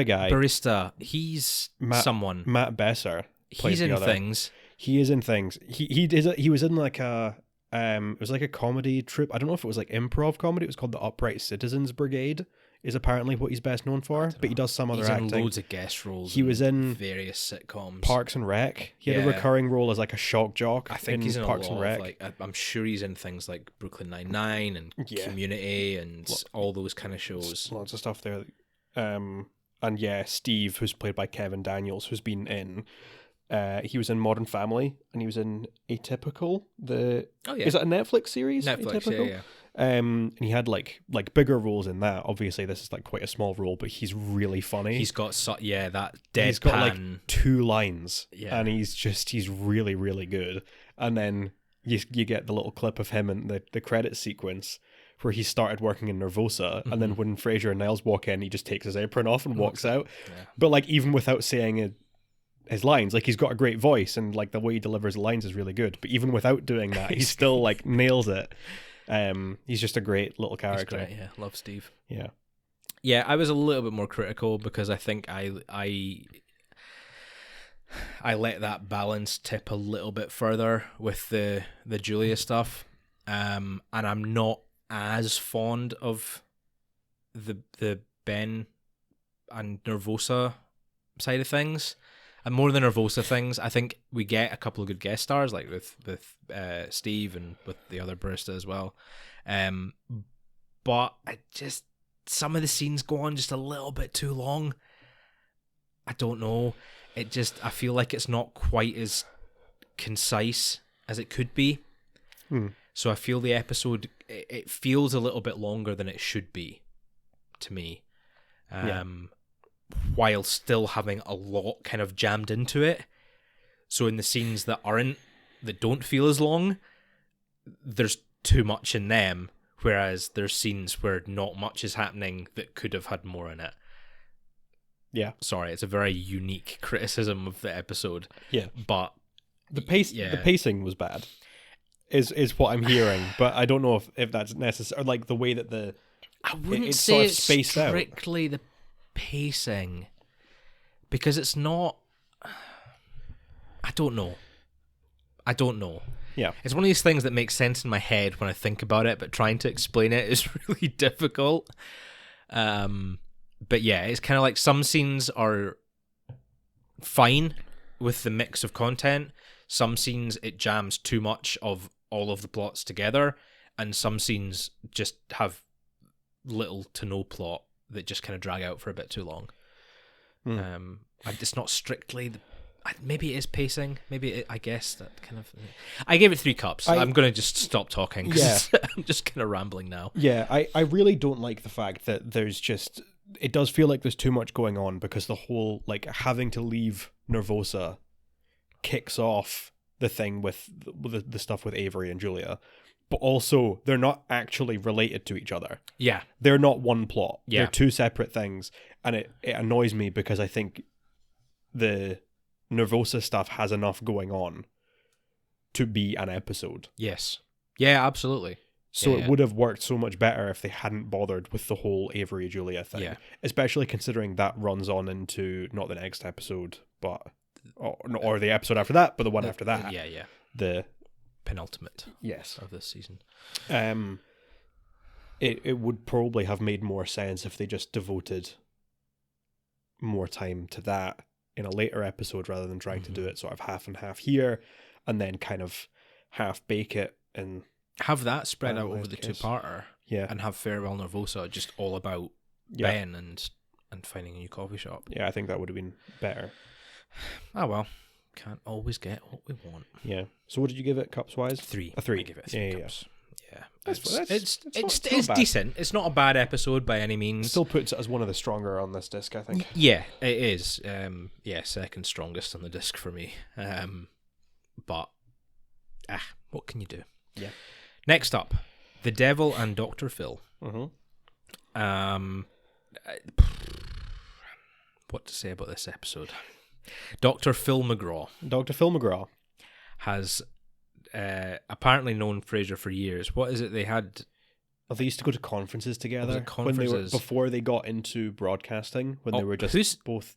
Speaker 2: guy,
Speaker 1: barista, he's someone.
Speaker 2: Matt Besser.
Speaker 1: He's in things.
Speaker 2: He is in things. He was in like a it was like a comedy troupe. I don't know if it was like improv comedy. It was called the Upright Citizens Brigade. Is apparently what he's best known for, but he does some other acting.
Speaker 1: He's in loads of guest roles.
Speaker 2: He was in
Speaker 1: various sitcoms.
Speaker 2: Parks and Rec. He had a recurring role as like a shock jock.
Speaker 1: I think he's in Parks and Rec. I'm sure he's in things like Brooklyn Nine-Nine and Community and all those kind of shows.
Speaker 2: Lots of stuff there. And yeah, Steve, who's played by Kevin Daniels, who's been in... he was in Modern Family, and he was in Atypical. Is that a Netflix series?
Speaker 1: Netflix,
Speaker 2: Atypical?
Speaker 1: Yeah.
Speaker 2: And he had like bigger roles in that. Obviously, this is like quite a small role, but he's really funny.
Speaker 1: He's got that deadpan.
Speaker 2: He's got like 2 lines, and he's really, really good. And then you get the little clip of him in the credit sequence where he started working in Nervosa, and then when Frasier and Niles walk in, he just takes his apron off and walks out. Yeah. But like even without saying his lines, like he's got a great voice, and like the way he delivers the lines is really good. But even without doing that, he still like nails it. He's just a great little character.
Speaker 1: He's great, yeah. Love Steve.
Speaker 2: Yeah.
Speaker 1: I was a little bit more critical because I think I I let that balance tip a little bit further with the Julia stuff, and I'm not as fond of the Ben and Nervosa side of things. And more than Nervosa things, I think we get a couple of good guest stars, like with Steve and with the other barista as well. But some of the scenes go on just a little bit too long. I don't know. I feel like it's not quite as concise as it could be. So I feel the episode, it feels a little bit longer than it should be to me. While still having a lot kind of jammed into it. So in the scenes that don't feel as long, there's too much in them, whereas there's scenes where not much is happening that could have had more in it.
Speaker 2: Yeah.
Speaker 1: Sorry, it's a very unique criticism of the episode.
Speaker 2: Yeah.
Speaker 1: But
Speaker 2: the pacing was bad. Is what I'm hearing, but I don't know if that's necessary, or like the way that
Speaker 1: I wouldn't
Speaker 2: it's
Speaker 1: say
Speaker 2: sort of
Speaker 1: it's
Speaker 2: spaced
Speaker 1: strictly the pacing, because it's not. I don't know.
Speaker 2: Yeah,
Speaker 1: it's one of these things that makes sense in my head when I think about it, but trying to explain it is really difficult. But yeah, it's kind of like some scenes are fine with the mix of content. Some scenes it jams too much of all of the plots together, and some scenes just have little to no plot that just kind of drag out for a bit too long. It's not strictly maybe it is pacing. I guess that kind of. I gave it 3 cups. I'm going to just stop talking.
Speaker 2: Yeah,
Speaker 1: I'm just kind of rambling now.
Speaker 2: Yeah, I really don't like the fact that there's just. It does feel like there's too much going on, because the whole like having to leave Nervosa kicks off the thing with the stuff with Avery and Julia, but also they're not actually related to each other.
Speaker 1: Yeah,
Speaker 2: they're not one plot.
Speaker 1: Yeah,
Speaker 2: they're 2 separate things, and it annoys me because I think the Nervosa stuff has enough going on to be an episode.
Speaker 1: Yes. Yeah, absolutely.
Speaker 2: So it would have worked so much better if they hadn't bothered with the whole Avery Julia thing. Yeah. Especially considering that runs on into not the next episode, but or the episode after that, but the one after that.
Speaker 1: Yeah.
Speaker 2: The
Speaker 1: penultimate.
Speaker 2: Yes.
Speaker 1: Of this season.
Speaker 2: It would probably have made more sense if they just devoted more time to that in a later episode rather than trying to do it sort of half and half here, and then kind of half bake it and
Speaker 1: have that spread out over the 2-parter.
Speaker 2: Yeah.
Speaker 1: And have Farewell Nervosa just all about Ben and finding a new coffee shop.
Speaker 2: Yeah, I think that would have been better.
Speaker 1: Oh well. Can't always get what we want.
Speaker 2: Yeah. So what did you give it cups wise?
Speaker 1: 3.
Speaker 2: A 3.
Speaker 1: I give it 3 cups. Yeah.
Speaker 2: It's
Speaker 1: not decent. It's not a bad episode by any means.
Speaker 2: Still puts it as one of the stronger on this disc, I think.
Speaker 1: Yeah, it is. Second strongest on the disc for me. But what can you do?
Speaker 2: Yeah.
Speaker 1: Next up, The Devil and Dr. Phil.
Speaker 2: Mm-hmm.
Speaker 1: What to say about this episode? Dr. Phil McGraw.
Speaker 2: Dr. Phil McGraw
Speaker 1: has apparently known Frasier for years. What is it they had?
Speaker 2: Well, they used to go to conferences together before they got into broadcasting, when they were just both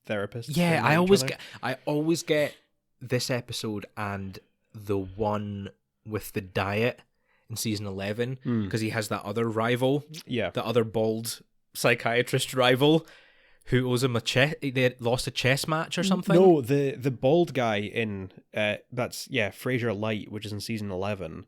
Speaker 2: therapists.
Speaker 1: Yeah, I always get this episode and the one with the diet in season 11, because he has that other rival, the other bald psychiatrist rival, who owes him they lost a chess match or something.
Speaker 2: No, the bald guy in Frasier Light, which is in season 11.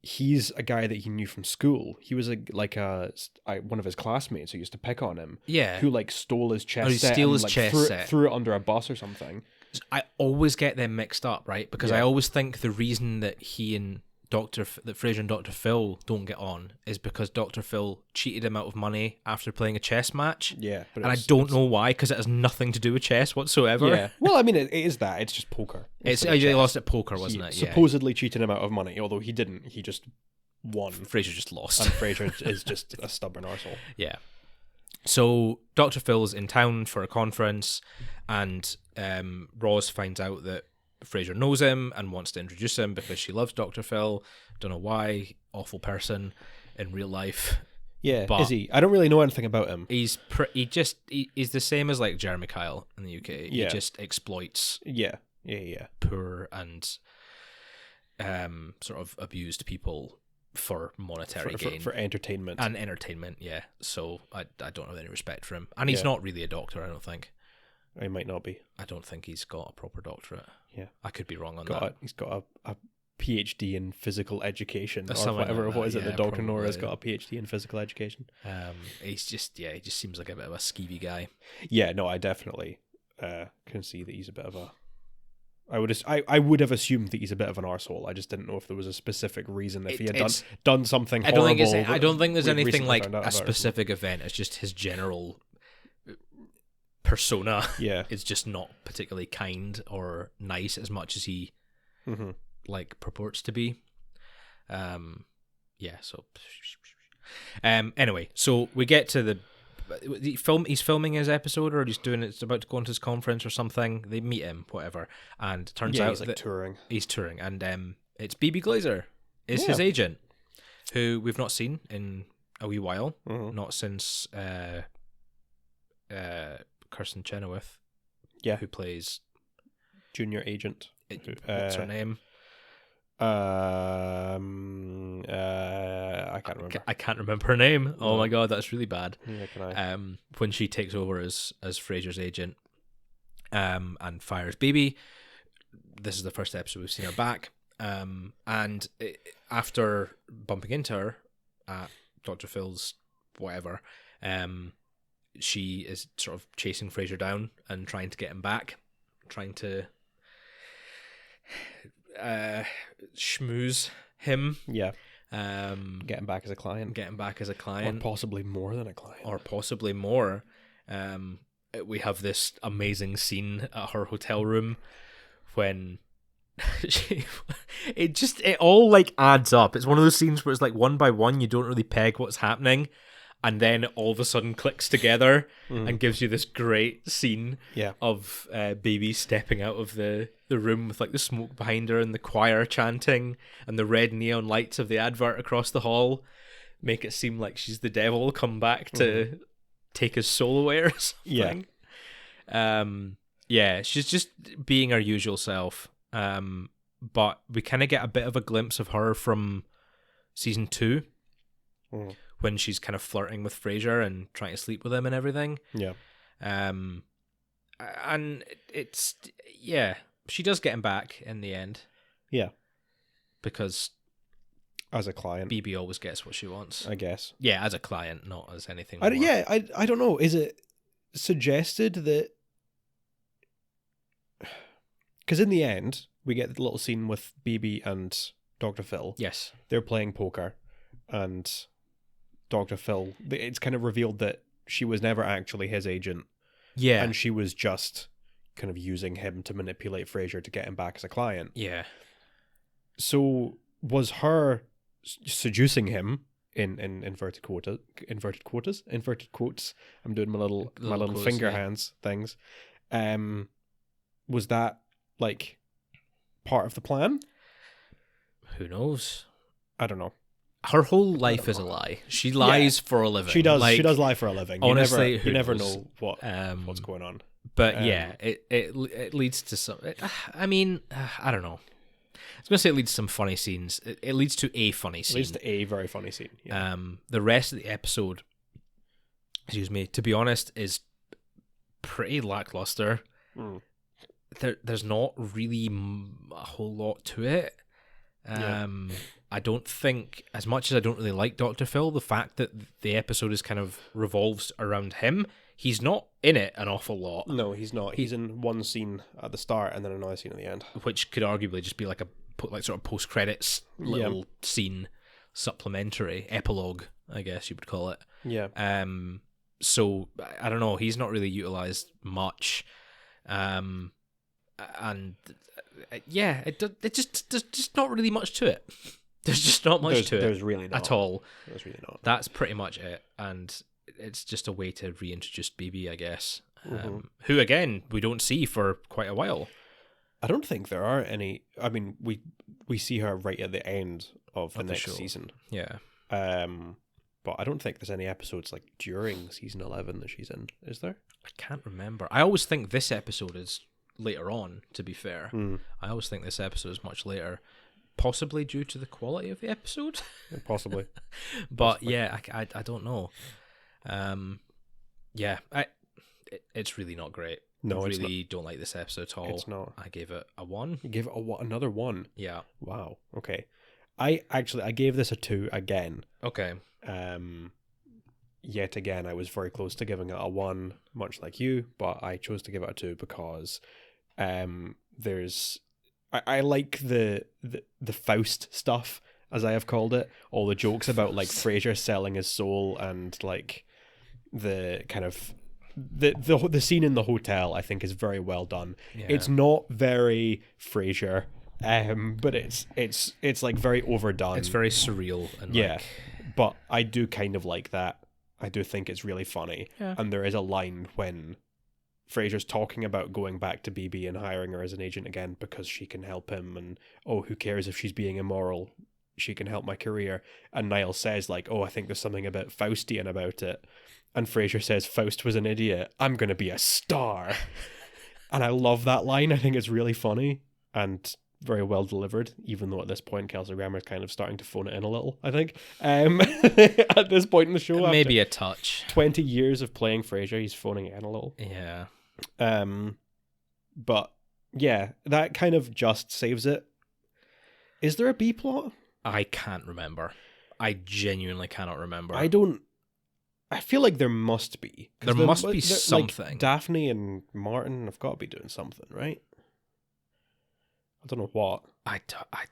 Speaker 2: He's a guy that he knew from school. He was one of his classmates who used to pick on him.
Speaker 1: Yeah,
Speaker 2: who stole his chess set and threw it under a bus or something.
Speaker 1: I always get them mixed up, right? Because I always think the reason that he and that Frasier and Dr. Phil don't get on is because Dr. Phil cheated him out of money after playing a chess match.
Speaker 2: Yeah.
Speaker 1: And I don't know why, because it has nothing to do with chess whatsoever.
Speaker 2: Yeah. Well, I mean, it is that. It's just poker.
Speaker 1: He lost at poker, wasn't it?
Speaker 2: Supposedly cheated him out of money, although he didn't. He just won.
Speaker 1: Frasier just lost.
Speaker 2: And Frasier is just a stubborn arsehole.
Speaker 1: Yeah. So Dr. Phil's in town for a conference, and Roz finds out that Frasier knows him and wants to introduce him because she loves Dr. Phil. Don't know why. Awful person in real life.
Speaker 2: Yeah,
Speaker 1: but
Speaker 2: is he? I don't really know anything about him.
Speaker 1: He's the same as like Jeremy Kyle in the UK. He just exploits
Speaker 2: Yeah.
Speaker 1: poor and sort of abused people for monetary gain.
Speaker 2: For entertainment.
Speaker 1: And entertainment, yeah. So I don't have any respect for him. And he's not really a doctor, I don't think.
Speaker 2: He might not be.
Speaker 1: I don't think he's got a proper doctorate.
Speaker 2: Yeah.
Speaker 1: I could be wrong on that.
Speaker 2: He's got a PhD in physical education, or
Speaker 1: something
Speaker 2: whatever
Speaker 1: like
Speaker 2: it was
Speaker 1: that,
Speaker 2: that the Dr.
Speaker 1: probably.
Speaker 2: Nora's got a PhD in physical education.
Speaker 1: He just seems like a bit of a skeevy guy.
Speaker 2: Yeah, no, I definitely can see that he's a bit of a... I would have assumed that he's a bit of an arsehole. I just didn't know if there was a specific reason, if he had done something horrible.
Speaker 1: I don't think there's anything like a
Speaker 2: specific
Speaker 1: specific event. It's just his general persona.
Speaker 2: Yeah.
Speaker 1: It's just not particularly kind or nice as much as he like purports to be. So anyway, so we get to the film. He's filming his episode, or he's doing it's about to go into his conference or something. They meet him, whatever, and it turns out
Speaker 2: he's like touring.
Speaker 1: He's touring, and it's BB Glazer is his agent, who we've not seen in a wee while, not since Kirsten Chenoweth, who plays
Speaker 2: Junior Agent.
Speaker 1: What's her name?
Speaker 2: I can't remember.
Speaker 1: I can't remember her name. Oh my god, that's really bad.
Speaker 2: Neither can I.
Speaker 1: When she takes over as Frasier's agent, and fires BB. This is the first episode we've seen her back. After bumping into her at Dr. Phil's whatever, she is sort of chasing Frasier down and trying to get him back, trying to schmooze him.
Speaker 2: Yeah. Get him back as a client. Or possibly more than a client.
Speaker 1: Or possibly more. We have this amazing scene at her hotel room when it all like adds up. It's one of those scenes where it's like one by one you don't really peg what's happening, and then all of a sudden clicks together and gives you this great scene of Baby stepping out of the room with like the smoke behind her and the choir chanting and the red neon lights of the advert across the hall make it seem like she's the devil come back to take his soul away or something. She's just being her usual self. But we kind of get a bit of a glimpse of her from season 2 when she's kind of flirting with Frasier and trying to sleep with him and everything.
Speaker 2: Yeah.
Speaker 1: And it's, she does get him back in the end.
Speaker 2: Yeah.
Speaker 1: Because
Speaker 2: as a client,
Speaker 1: BB always gets what she wants,
Speaker 2: I guess.
Speaker 1: Yeah, as a client, not as anything more.
Speaker 2: I don't know. Is it suggested that... Because in the end, we get the little scene with BB and Dr. Phil.
Speaker 1: Yes.
Speaker 2: They're playing poker, and Dr. Phil... It's kind of revealed that she was never actually his agent.
Speaker 1: Yeah.
Speaker 2: And she was just kind of using him to manipulate Frasier to get him back as a client.
Speaker 1: Yeah.
Speaker 2: So was her seducing him in inverted quotes. I'm doing my little quotes, finger hands things. Was that like part of the plan?
Speaker 1: Who knows?
Speaker 2: I don't know.
Speaker 1: Her whole life is a lie. She lies for a living.
Speaker 2: She does. She does lie for a living.
Speaker 1: Honestly,
Speaker 2: you never know what's going on.
Speaker 1: But it leads to some. I don't know. I was going to say it leads to some funny scenes. It leads to a funny scene.
Speaker 2: It leads to a very funny scene. Yeah.
Speaker 1: The rest of the episode, to be honest, is pretty lackluster. There's not really a whole lot to it. I don't think, as much as I don't really like Dr. Phil, the fact that the episode is kind of revolves around him, he's not in it an awful lot.
Speaker 2: No, he's not. He's in one scene at the start and then another scene at the end,
Speaker 1: which could arguably just be like a sort of post credits little scene, supplementary epilogue, I guess you would call it.
Speaker 2: Yeah.
Speaker 1: So I don't know. He's not really utilized much. And there's just not really much to it. There's just not much to it.
Speaker 2: There's really not
Speaker 1: at all.
Speaker 2: There's really not.
Speaker 1: That's pretty much it, and it's just a way to reintroduce BB, I guess. Who again we don't see for quite a while.
Speaker 2: I don't think there are any. I mean, we see her right at the end of the next season.
Speaker 1: Yeah.
Speaker 2: But I don't think there's any episodes like during season 11 that she's in, is there?
Speaker 1: I can't remember. I always think this episode is later on, to be fair. I always think this episode is much later, possibly due to the quality of the episode.
Speaker 2: Possibly.
Speaker 1: But
Speaker 2: Possibly.
Speaker 1: yeah, I don't know. It's really not great.
Speaker 2: No,
Speaker 1: I
Speaker 2: it's
Speaker 1: really don't like this episode at all.
Speaker 2: It's not.
Speaker 1: I gave it a 1.
Speaker 2: You gave it another 1?
Speaker 1: Yeah.
Speaker 2: Wow. Okay. I gave this a 2 again.
Speaker 1: Okay.
Speaker 2: Yet again, I was very close to giving it a 1, much like you, but I chose to give it a 2 because there's... I like the Faust stuff, as I have called it. All the jokes about like Frasier selling his soul and like the kind of... The scene in the hotel, I think, is very well done.
Speaker 1: Yeah.
Speaker 2: It's not very Frasier, but it's like very overdone.
Speaker 1: It's very surreal and
Speaker 2: yeah,
Speaker 1: like...
Speaker 2: but I do kind of like that. I do think it's really funny.
Speaker 1: Yeah.
Speaker 2: And there is a line when Frasier's talking about going back to BB and hiring her as an agent again because she can help him, and who cares if she's being immoral? She can help my career. And Niall says like, I think there's something a bit Faustian about it. And Frasier says, Faust was an idiot. I'm going to be a star. And I love that line. I think it's really funny and very well delivered, even though at this point Kelsey Grammer is kind of starting to phone it in a little, I think. At this point in the show.
Speaker 1: Maybe a touch.
Speaker 2: 20 years of playing Frasier, he's phoning it in a little.
Speaker 1: Yeah.
Speaker 2: But yeah, that kind of just saves it. Is there a B plot?
Speaker 1: I can't remember. I genuinely cannot remember.
Speaker 2: I feel like there must be.
Speaker 1: There must be something.
Speaker 2: Like, Daphne and Martin have got to be doing something, right? I don't know what.
Speaker 1: I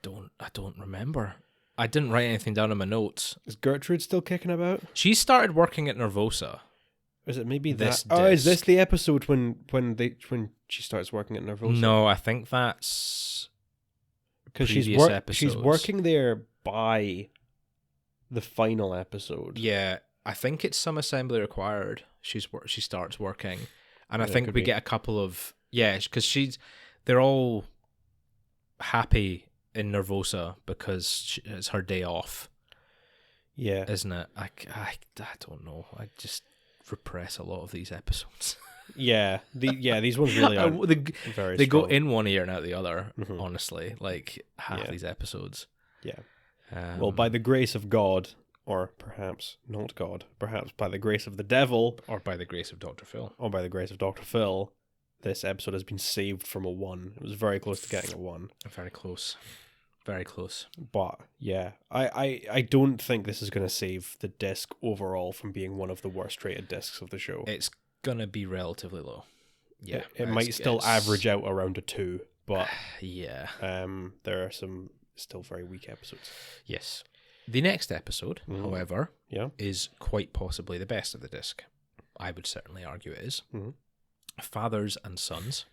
Speaker 1: don't remember. I didn't write anything down in my notes.
Speaker 2: Is Gertrude still kicking about?
Speaker 1: She started working at Nervosa.
Speaker 2: Is it maybe
Speaker 1: This
Speaker 2: that? Oh, is this
Speaker 1: disc.
Speaker 2: the episode when she starts working at Nervosa?
Speaker 1: No, I think that's
Speaker 2: because she's working there by the final episode.
Speaker 1: Yeah, I think it's some assembly required. She starts working, and I
Speaker 2: Yeah,
Speaker 1: think
Speaker 2: could
Speaker 1: we
Speaker 2: be.
Speaker 1: get a couple of because they're all happy in Nervosa because it's her day off.
Speaker 2: Yeah.
Speaker 1: Isn't it? I don't know. I just repress a lot of these episodes.
Speaker 2: Yeah. These ones really are very
Speaker 1: they go
Speaker 2: strong.
Speaker 1: in one ear and out the other,
Speaker 2: Mhm.
Speaker 1: honestly. Like half
Speaker 2: Yeah.
Speaker 1: these episodes.
Speaker 2: Yeah. Well, by the grace of God, or perhaps not God, perhaps by the grace of the devil,
Speaker 1: or by the grace of Dr. Phil.
Speaker 2: or by the grace of Dr. Phil, this episode has been saved from a 1. It was very close to getting a 1.
Speaker 1: Very close. Very close.
Speaker 2: But yeah, I don't think this is going to save the disc overall from being one of the worst rated discs of the show.
Speaker 1: It's gonna be relatively low. Yeah.
Speaker 2: It might still average out around a 2, but
Speaker 1: yeah.
Speaker 2: there are some still very weak episodes.
Speaker 1: Yes. The next episode,
Speaker 2: Mhm.
Speaker 1: however,
Speaker 2: Yeah.
Speaker 1: is quite possibly the best of the disc. I would certainly argue it is.
Speaker 2: Mhm.
Speaker 1: Fathers and Sons.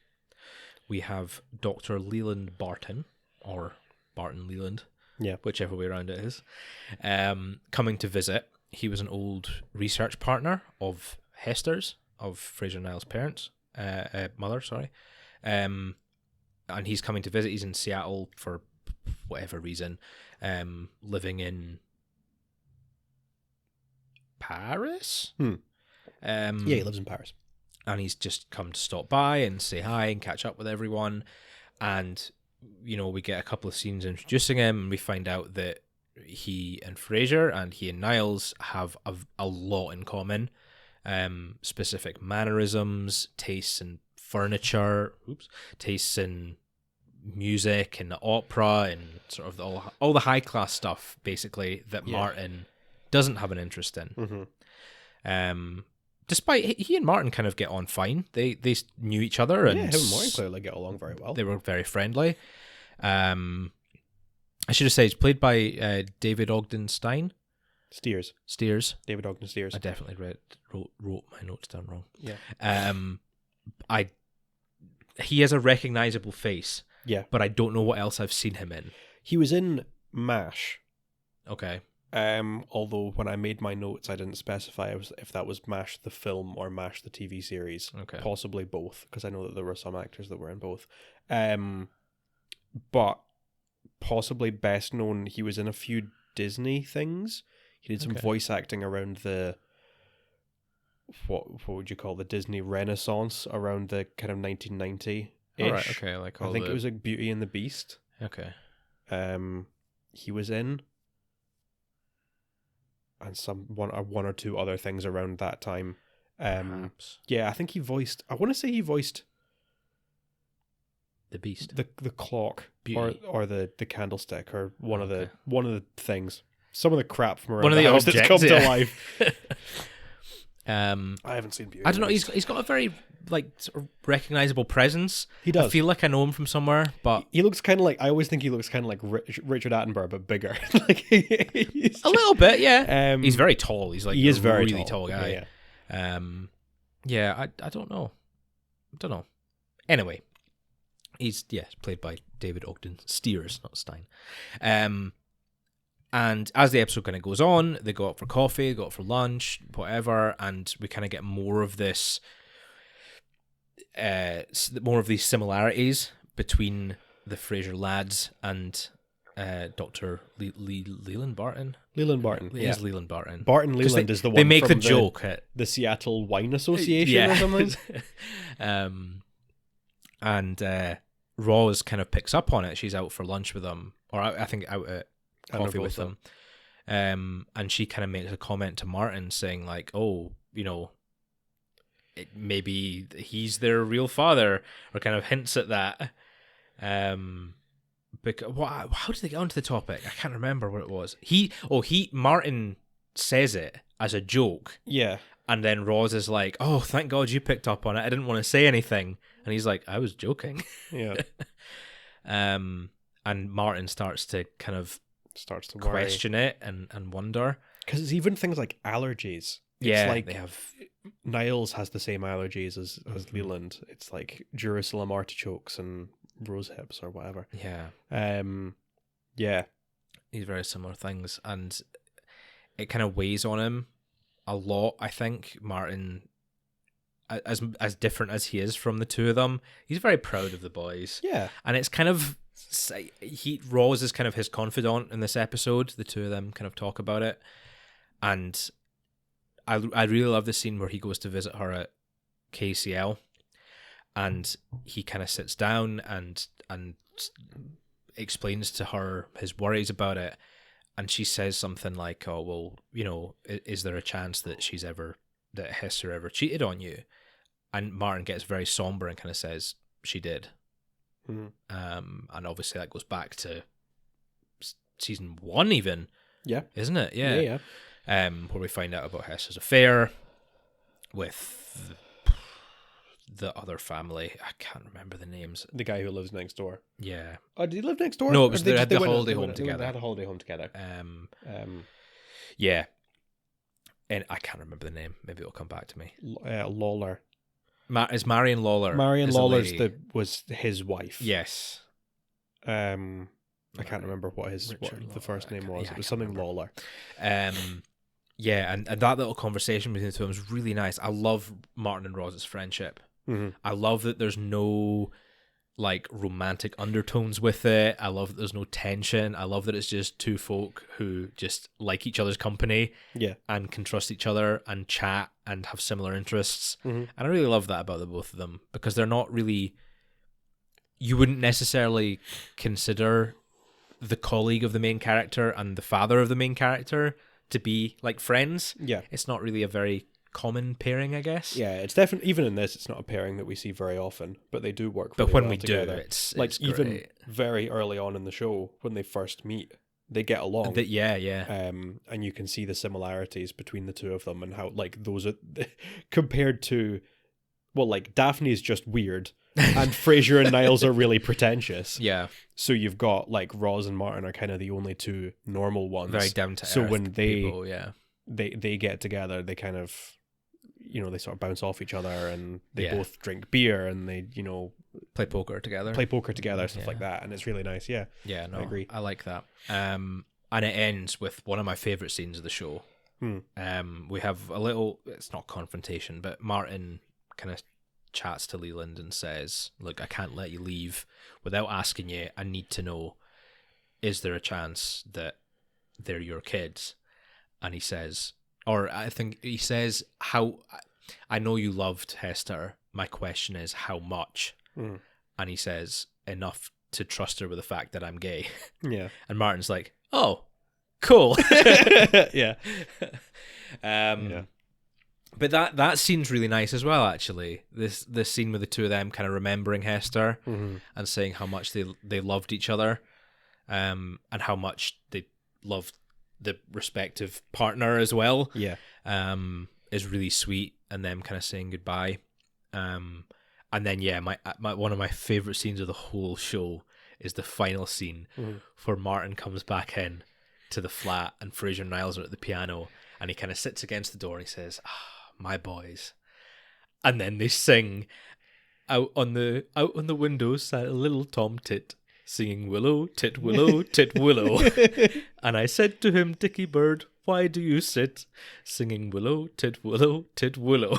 Speaker 1: We have Dr. Leland Barton, or Barton Leland,
Speaker 2: Yeah.
Speaker 1: whichever way around it is, coming to visit. He was an old research partner of Hester's, of Fraser and Niall's parents, mother, sorry. And he's coming to visit. He's in Seattle for whatever reason, living in Paris.
Speaker 2: Yeah, he lives in Paris.
Speaker 1: And he's just come to stop by and say hi and catch up with everyone. And, we get a couple of scenes introducing him, and we find out that he and Frasier and he and Niles have a lot in common. Specific mannerisms, tastes in furniture, tastes in music and the opera and sort of all the high class stuff, basically, that Martin doesn't have an interest in.
Speaker 2: Mm-hmm.
Speaker 1: Despite he and Martin kind of get on fine. They knew each other, and
Speaker 2: him and Martin clearly get along very well.
Speaker 1: They were very friendly. I should have said he's played by David Ogden Steers.
Speaker 2: David Ogden Steers.
Speaker 1: I definitely wrote my notes down wrong.
Speaker 2: Yeah.
Speaker 1: He has a recognizable face.
Speaker 2: Yeah.
Speaker 1: But I don't know what else I've seen him in.
Speaker 2: He was in MASH.
Speaker 1: Okay.
Speaker 2: Although when I made my notes, I didn't specify if that was MASH the film or MASH the TV series.
Speaker 1: Okay.
Speaker 2: Possibly both, because I know that there were some actors that were in both. But possibly best known, he was in a few Disney things. He did some voice acting around the what would you call the Disney Renaissance around the kind of 1990-ish.
Speaker 1: All right, okay, like
Speaker 2: I think it was like Beauty and the Beast.
Speaker 1: Okay.
Speaker 2: He was in, and one or two other things around that time.
Speaker 1: Perhaps.
Speaker 2: Yeah, I think he voiced. I want to say he voiced
Speaker 1: the Beast,
Speaker 2: the clock,
Speaker 1: Beauty.
Speaker 2: or the candlestick, or one of the things. Some of the crap from around
Speaker 1: one of the
Speaker 2: house that's come to life. I haven't seen Beauty.
Speaker 1: I don't know. He's got a very like sort of recognizable presence.
Speaker 2: He does.
Speaker 1: I feel like I know him from somewhere, but
Speaker 2: he looks kind of like. I always think he looks kind of like Richard Attenborough, but bigger. Like
Speaker 1: a little bit, yeah. He's very tall. He's like he is very really tall guy. Yeah. I don't know. Anyway, he's played by David Ogden Stiers, not Stein. And as the episode kind of goes on, they go out for coffee, they go out for lunch, whatever, and we kind of get more of this, more of these similarities between the Frasier lads and Dr. Leland Barton.
Speaker 2: Leland Barton.
Speaker 1: It is Leland Barton.
Speaker 2: Barton Leland is the one.
Speaker 1: They make
Speaker 2: from
Speaker 1: the joke at
Speaker 2: the Seattle Wine Association or something.
Speaker 1: And Roz kind of picks up on it. She's out for lunch with them, or I think out at coffee with them. And she kind of makes a comment to Martin saying like, "Oh, maybe he's their real father," or kind of hints at that. Because how did they get onto the topic? I can't remember what it was. Martin says it as a joke.
Speaker 2: Yeah.
Speaker 1: And then Roz is like, "Oh, thank God you picked up on it. I didn't want to say anything." And he's like, "I was joking."
Speaker 2: Yeah.
Speaker 1: And Martin starts to question it and wonder.
Speaker 2: Because it's even things like allergies.
Speaker 1: Yeah,
Speaker 2: it's like
Speaker 1: they have.
Speaker 2: Niles has the same allergies as Leland. It's like Jerusalem artichokes and rose hips or whatever.
Speaker 1: Yeah.
Speaker 2: Yeah.
Speaker 1: These very similar things, and it kind of weighs on him a lot. I think Martin, as different as he is from the two of them, he's very proud of the boys.
Speaker 2: Yeah.
Speaker 1: And it's kind of Roz is kind of his confidant in this episode. The two of them kind of talk about it, and I really love the scene where he goes to visit her at KCL, and he kind of sits down and explains to her his worries about it, and she says something like, "Oh, well, is there a chance that Hester ever cheated on you?" And Martin gets very somber and kind of says, "She did."
Speaker 2: Mm-hmm.
Speaker 1: And obviously that goes back to season 1 even.
Speaker 2: Yeah.
Speaker 1: Isn't it? Yeah.
Speaker 2: Yeah.
Speaker 1: Where we find out about Hester's affair with the other family. I can't remember the names.
Speaker 2: The guy who lives next door.
Speaker 1: Yeah.
Speaker 2: Oh, did he live next door?
Speaker 1: No, it was they had the holiday home together.
Speaker 2: They had a holiday home together.
Speaker 1: Yeah. And I can't remember the name. Maybe it'll come back to me.
Speaker 2: Lawler.
Speaker 1: Is Marion Lawler?
Speaker 2: Marion Lawler's was his wife.
Speaker 1: Yes.
Speaker 2: I can't remember what the first name was. It was something Lawler.
Speaker 1: Yeah, and that little conversation between the two of them was really nice. I love Martin and Roz's friendship.
Speaker 2: Mm-hmm.
Speaker 1: I love that there's no like romantic undertones with it. I love that there's no tension. I love that it's just two folk who just like each other's company, and can trust each other and chat and have similar interests.
Speaker 2: Mm-hmm.
Speaker 1: And I really love that about the both of them, because they're not really. You wouldn't necessarily consider the colleague of the main character and the father of the main character to be like friends.
Speaker 2: Yeah,
Speaker 1: it's not really a very common pairing, I guess.
Speaker 2: Yeah, it's definitely, even in this, it's not a pairing that we see very often, but they do work really
Speaker 1: but when
Speaker 2: well
Speaker 1: we
Speaker 2: together.
Speaker 1: do, it's
Speaker 2: like
Speaker 1: it's
Speaker 2: even
Speaker 1: great.
Speaker 2: Very early on in the show when they first meet, they get along. And you can see the similarities between the two of them and how like those are compared to, well, like Daphne's just weird and Frasier and Niles are really pretentious.
Speaker 1: Yeah.
Speaker 2: So you've got like Roz and Martin are kind of the only two normal ones.
Speaker 1: Very down to earth.
Speaker 2: So when
Speaker 1: people,
Speaker 2: they get together, they kind of, they sort of bounce off each other, and they both drink beer, and they,
Speaker 1: play poker together,
Speaker 2: stuff like that. And it's really nice. Yeah.
Speaker 1: Yeah. No,
Speaker 2: I agree.
Speaker 1: I like that. And it ends with one of my favorite scenes of the show. We have a little, it's not confrontation, but Martin kind of chats to Leland and says, "Look, I can't let you leave without asking you. I need to know, is there a chance that they're your kids?" and he says, or I think he says, how I know you loved Hester. My question is, how much? And he says, enough to trust her with the fact that I'm gay.
Speaker 2: Yeah.
Speaker 1: And Martin's like, oh, cool.
Speaker 2: Yeah.
Speaker 1: But that scene's really nice as well, actually. This scene with the two of them kind of remembering Hester and saying how much they loved each other, and how much they loved the respective partner as well.
Speaker 2: Yeah.
Speaker 1: Is really sweet, and them kind of saying goodbye. And then my one of my favorite scenes of the whole show is the final scene where Martin comes back in to the flat and Frasier and Niles are at the piano, and he kind of sits against the door and he says, my boys. And then they sing, out on the window sat a little tom tit, singing willow, tit willow, tit willow. And I said to him, Dickie Bird, why do you sit singing willow, tit willow, tit willow?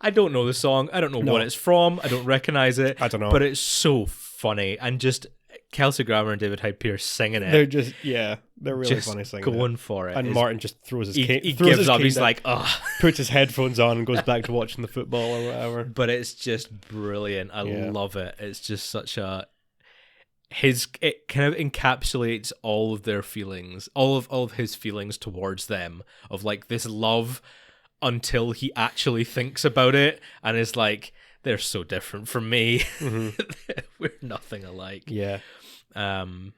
Speaker 1: I don't know the song. I don't know what it's from. I don't recognize it.
Speaker 2: I don't know.
Speaker 1: But it's so funny. And just Kelsey Grammer and David Hyde Pierce singing it.
Speaker 2: They're just, they're really
Speaker 1: just
Speaker 2: funny singing
Speaker 1: going for it.
Speaker 2: And Martin just throws his cane.
Speaker 1: He gives up. He's like, ugh.
Speaker 2: Puts his headphones on and goes back to watching the football or whatever.
Speaker 1: But it's just brilliant. I love it. It's just such a... It kind of encapsulates all of their feelings, all of his feelings towards them, of like this love until he actually thinks about it and is like, they're so different from me. We're nothing alike.
Speaker 2: Yeah.
Speaker 1: But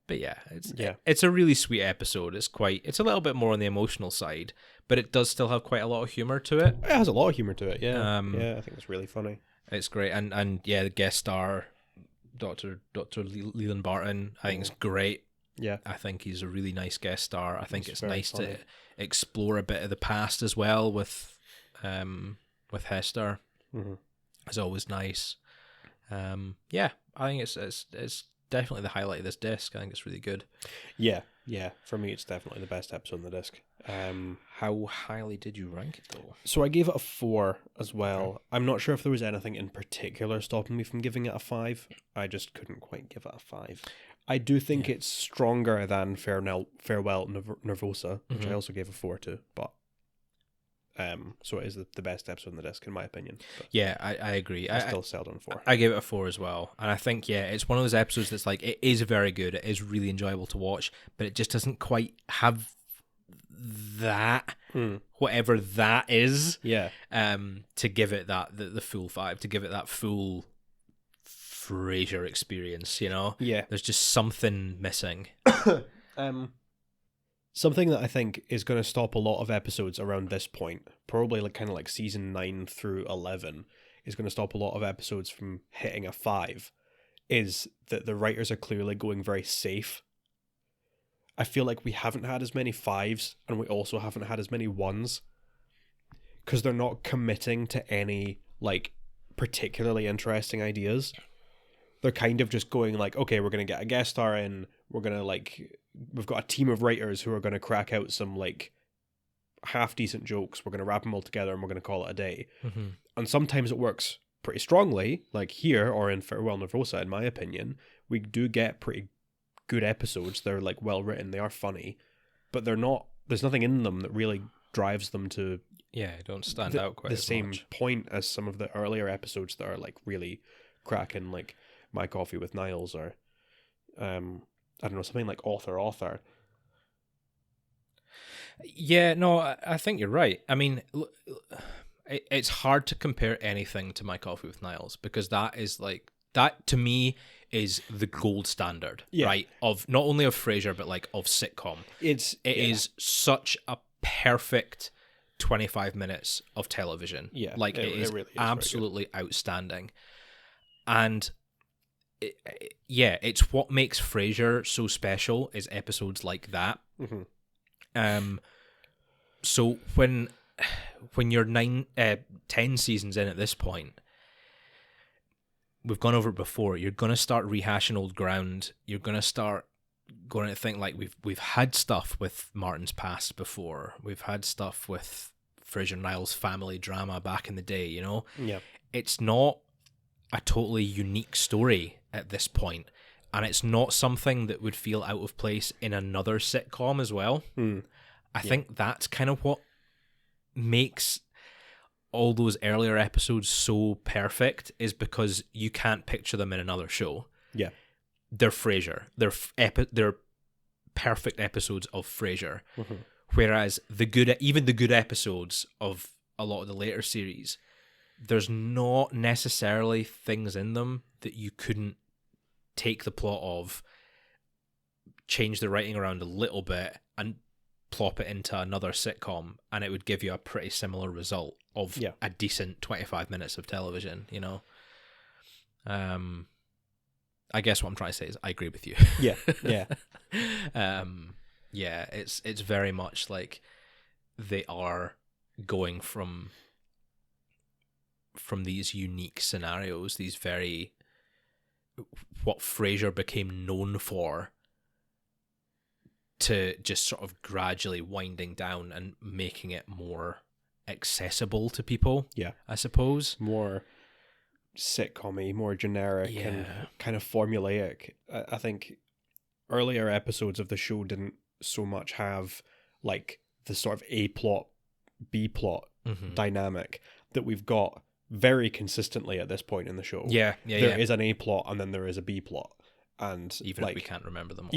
Speaker 1: it's a really sweet episode. It's a little bit more on the emotional side, but it does still have quite a lot of humor to it.
Speaker 2: It has a lot of humor to it. Yeah. I think it's really funny.
Speaker 1: It's great. And the guest star, Dr. Leland Barton, I think is great.
Speaker 2: Yeah.
Speaker 1: I think he's a really nice guest star. I think it's nice
Speaker 2: funny.
Speaker 1: to explore a bit of the past as well with Hester. It's always nice. I think it's definitely the highlight of this disc. I think it's really good.
Speaker 2: Yeah. For me, it's definitely the best episode on the disc.
Speaker 1: How highly did you rank it though?
Speaker 2: So I gave it a 4 as well. Okay. I'm not sure if there was anything in particular stopping me from giving it a 5. I just couldn't quite give it a 5. I do think it's stronger than Farewell Nervosa, which I also gave a 4 to, but so it is the best episode on the disc in my opinion. But
Speaker 1: I agree.
Speaker 2: I still settled on 4.
Speaker 1: I gave it a 4 as well, and I think it's one of those episodes that's like, it is very good, it is really enjoyable to watch, but it just doesn't quite have that whatever that is to give it that the full 5, to give it that full Frasier experience, there's just something missing.
Speaker 2: Something that I think is going to stop a lot of episodes around this point, probably like season 9 through 11, is going to stop a lot of episodes from hitting a 5, is that the writers are clearly going very safe. I feel like we haven't had as many 5s, and we also haven't had as many 1s, because they're not committing to any like particularly interesting ideas. They're kind of just going like, okay, we're going to get a guest star in, we're going to we've got a team of writers who are going to crack out some like half decent jokes, we're going to wrap them all together and we're going to call it a day. And sometimes it works pretty strongly, like here or in Farewell Nervosa, in my opinion. We do get pretty good episodes. They're like well written, they are funny, but there's nothing in them that really drives them to
Speaker 1: don't stand out quite
Speaker 2: the
Speaker 1: as
Speaker 2: same
Speaker 1: much.
Speaker 2: point as some of the earlier episodes that are like really cracking, like My Coffee with Niles, or I don't know, something like Author.
Speaker 1: Yeah, no, I think you're right. I mean, it's hard to compare anything to My Coffee with Niles, because that to me is the gold standard, right? Of not only of Frasier, but like of sitcom. It is such a perfect 25 minutes of television. Yeah, like it is really absolutely outstanding. And it's what makes Frasier so special, is episodes like that. So when you're 10 seasons in at this point, we've gone over it before, you're going to start rehashing old ground. You're going to start going to think like we've had stuff with Martin's past before. We've had stuff with Frasier and Niles' family drama back in the day, Yeah. It's not a totally unique story at this point. and it's not something that would feel out of place in another sitcom as well. I think that's kind of what makes all those earlier episodes so perfect, is because you can't picture them in another show.
Speaker 2: Yeah.
Speaker 1: They're Frasier. They're perfect episodes of Frasier. Whereas even the good episodes of a lot of the later series, there's not necessarily things in them that you couldn't take the plot of, change the writing around a little bit, and plop it into another sitcom, and it would give you a pretty similar result of a decent 25 minutes of television, you know? I guess what I'm trying to say is I agree with you. It's very much like they are going from these unique scenarios, these very, what Frasier became known for, to just sort of gradually winding down and making it more accessible to people.
Speaker 2: Yeah.
Speaker 1: I suppose.
Speaker 2: More sitcom-y, more generic and kind of formulaic. I think earlier episodes of the show didn't so much have like the sort of A plot, B plot dynamic that we've got very consistently at this point in the show. There is an A plot and then there is a B plot. And
Speaker 1: even if we can't remember them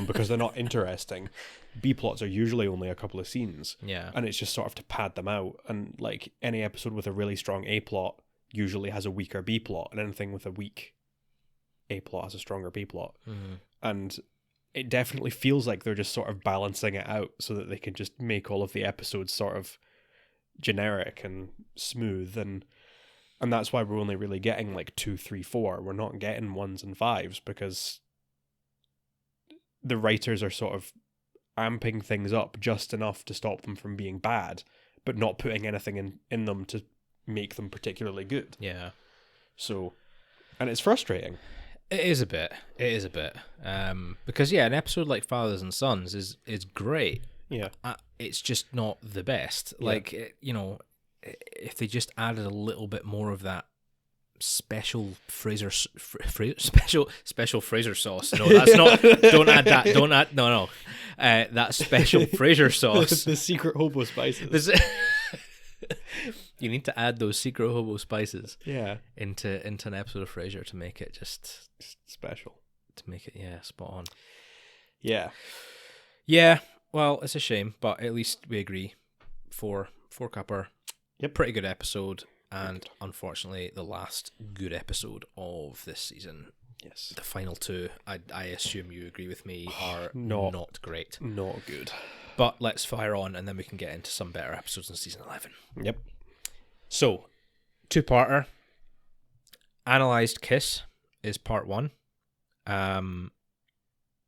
Speaker 2: because they're not interesting, B plots are usually only a couple of scenes, and it's just sort of to pad them out. And like any episode with a really strong A plot usually has a weaker B plot, and anything with a weak A plot has a stronger B plot. And it definitely feels like they're just sort of balancing it out so that they can just make all of the episodes sort of generic and smooth, and that's why we're only really getting like 2, 3, 4. We're not getting 1s and 5s because the writers are sort of amping things up just enough to stop them from being bad, but not putting anything in them to make them particularly good.
Speaker 1: Yeah.
Speaker 2: So, and it's frustrating.
Speaker 1: It is a bit. Because an episode like Fathers and Sons is great.
Speaker 2: Yeah.
Speaker 1: It's just not the best. Like, if they just added a little bit more of that special Fraser special Fraser sauce. No, that's not. Don't add that. Don't add. No. That special Fraser sauce.
Speaker 2: The secret hobo spices.
Speaker 1: You need to add those secret hobo spices.
Speaker 2: Yeah.
Speaker 1: Into an episode of Frasier to make it just
Speaker 2: special.
Speaker 1: To make it spot on.
Speaker 2: Yeah.
Speaker 1: Yeah. Well, it's a shame, but at least we agree. Four cupper.
Speaker 2: Yep.
Speaker 1: Pretty good episode, and unfortunately the last good episode of this season.
Speaker 2: Yes.
Speaker 1: The final two, I assume you agree with me, are not great.
Speaker 2: Not good.
Speaker 1: But let's fire on, and then we can get into some better episodes in season 11.
Speaker 2: Yep.
Speaker 1: So, two-parter. Analyzed Kiss is part 1.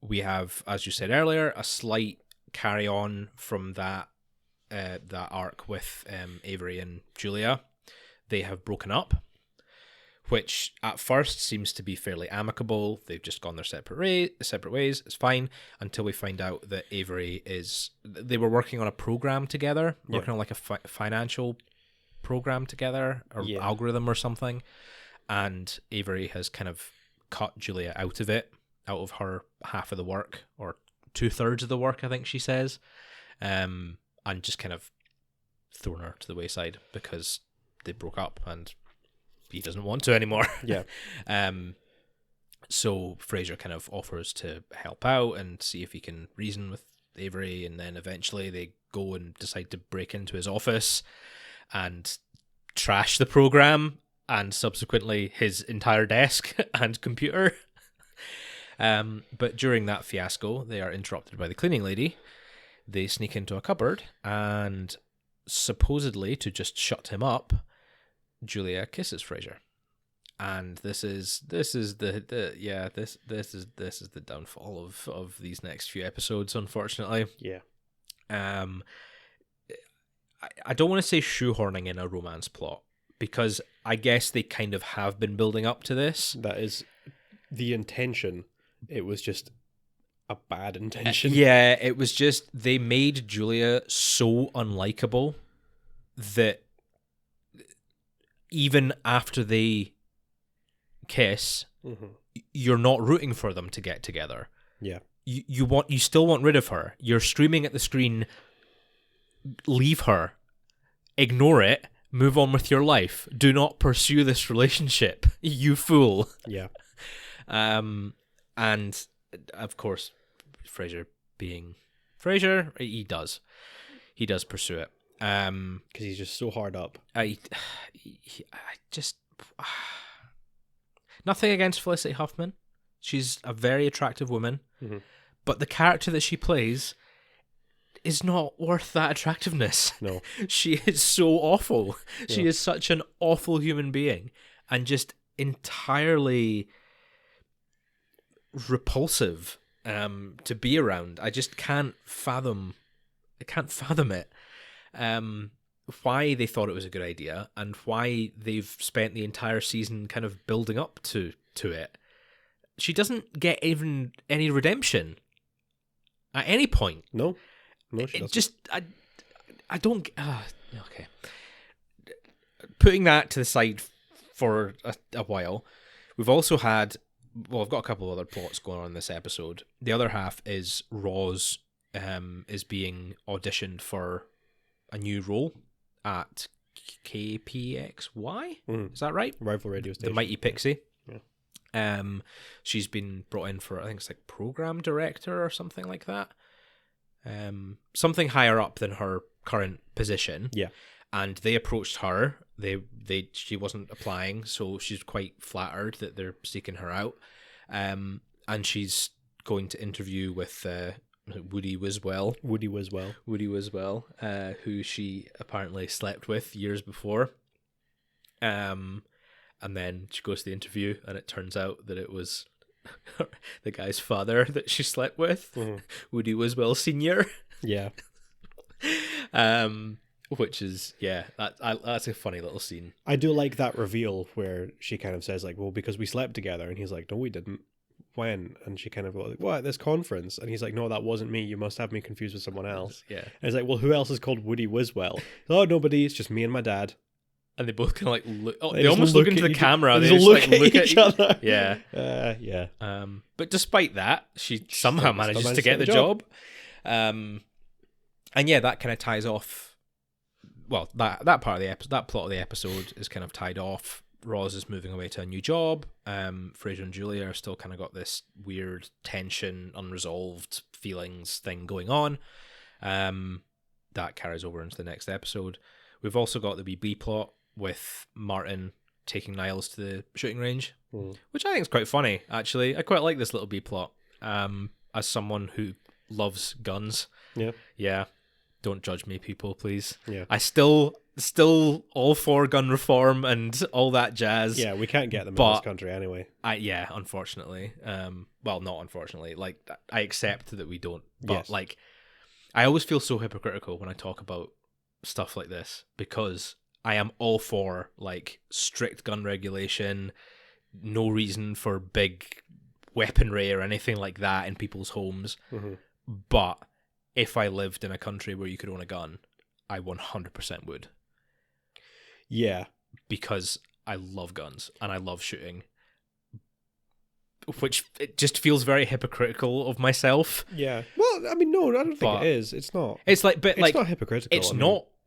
Speaker 1: We have, as you said earlier, a slight carry-on from that arc with Avery and Julia. They have broken up, which at first seems to be fairly amicable. They've just gone their separate ways. It's fine until we find out that they were working on a program together, working on like a financial program together, or algorithm or something, and Avery has kind of cut Julia out of her half of the work, or 2/3 of the work, I think she says, and just kind of thrown her to the wayside because they broke up and he doesn't want to anymore.
Speaker 2: Yeah.
Speaker 1: So Frasier kind of offers to help out and see if he can reason with Avery, and then eventually they go and decide to break into his office and trash the program and subsequently his entire desk and computer. But during that fiasco, they are interrupted by the cleaning lady. They sneak into a cupboard, and supposedly to just shut him up, Julia kisses Frasier, and this is the downfall of these next few episodes, unfortunately.
Speaker 2: Yeah.
Speaker 1: I don't want to say shoehorning in a romance plot, because I guess they kind of have been building up to this.
Speaker 2: That is the intention. It was just a bad intention.
Speaker 1: Yeah, it was just they made Julia so unlikable that even after they kiss, you're not rooting for them to get together.
Speaker 2: Yeah.
Speaker 1: You still want rid of her. You're screaming at the screen, leave her, ignore it, move on with your life. Do not pursue this relationship, you fool.
Speaker 2: Yeah.
Speaker 1: And of course, Frasier being Frasier, he does pursue it.
Speaker 2: Because he's just so hard up.
Speaker 1: I just nothing against Felicity Huffman. She's a very attractive woman, but the character that she plays is not worth that attractiveness.
Speaker 2: No.
Speaker 1: She is so awful. Yeah. She is such an awful human being and just entirely repulsive to be around. I just can't fathom it. Why they thought it was a good idea and why they've spent the entire season kind of building up to it. She doesn't get even any redemption at any point.
Speaker 2: No, she doesn't.
Speaker 1: I don't. Okay. Putting that to the side for a while, we've also had. Well, I've got a couple of other plots going on in this episode. The other half is Roz is being auditioned for a new role at KPXY. Is that right?
Speaker 2: Rival radio station.
Speaker 1: The Mighty Pixie.
Speaker 2: Yeah.
Speaker 1: She's been brought in for, I think it's like program director or something like that. Something higher up than her current position.
Speaker 2: Yeah.
Speaker 1: And they approached her. She wasn't applying, so she's quite flattered that they're seeking her out. And she's going to interview with Woody Wiswell, who she apparently slept with years before. And then she goes to the interview, and it turns out that it was the guy's father that she slept with, Woody Wiswell Sr.
Speaker 2: Yeah.
Speaker 1: Which is, that's a funny little scene.
Speaker 2: I do like that reveal where she kind of says, like, well, because we slept together, and he's like, no, we didn't. When? And she kind of goes, like, what, at this conference? And he's like, no, that wasn't me. You must have me confused with someone else.
Speaker 1: Yeah.
Speaker 2: And he's like, well, who else is called Woody Wiswell? Oh, nobody. It's just me and my dad.
Speaker 1: And they both kind of like look. Oh, they almost look into the camera.
Speaker 2: They just look at each other.
Speaker 1: Yeah.
Speaker 2: Yeah.
Speaker 1: But despite that, she somehow manages to get the job. And yeah, that kind of ties off. Well, that part of the episode, that plot of the episode is kind of tied off. Roz is moving away to a new job. Frasier and Julia are still kind of got this weird tension, unresolved feelings thing going on. That carries over into the next episode. We've also got the B plot with Martin taking Niles to the shooting range, which I think is quite funny, actually. I quite like this little B plot. As someone who loves guns.
Speaker 2: Yeah.
Speaker 1: Yeah. Don't judge me, people, please.
Speaker 2: Yeah.
Speaker 1: I still all for gun reform and all that jazz.
Speaker 2: Yeah, we can't get them in this country anyway.
Speaker 1: Unfortunately. Well, not unfortunately. Like, I accept that we don't. But,
Speaker 2: yes.
Speaker 1: like, I always feel so hypocritical when I talk about stuff like this because I am all for, like, strict gun regulation, no reason for big weaponry or anything like that in people's homes. But if I lived in a country where you could own a gun, I 100% would.
Speaker 2: Yeah.
Speaker 1: Because I love guns and I love shooting. Which it just feels very hypocritical of myself.
Speaker 2: Yeah. Well, I mean, no, I don't think it is. It's not.
Speaker 1: It's like, but
Speaker 2: it's not hypocritical.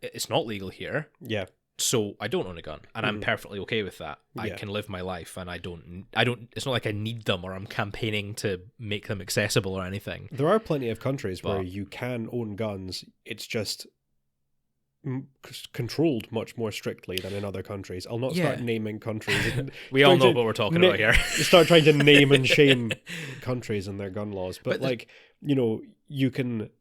Speaker 1: It's not legal here.
Speaker 2: Yeah.
Speaker 1: So I don't own a gun, and I'm perfectly okay with that. Yeah. I can live my life, and I don't. It's not like I need them, or I'm campaigning to make them accessible or anything.
Speaker 2: There are plenty of countries where you can own guns. It's just controlled much more strictly than in other countries. I'll not start naming countries.
Speaker 1: We all know what we're talking about here.
Speaker 2: Start trying to name and shame countries and their gun laws, but like, you know, you can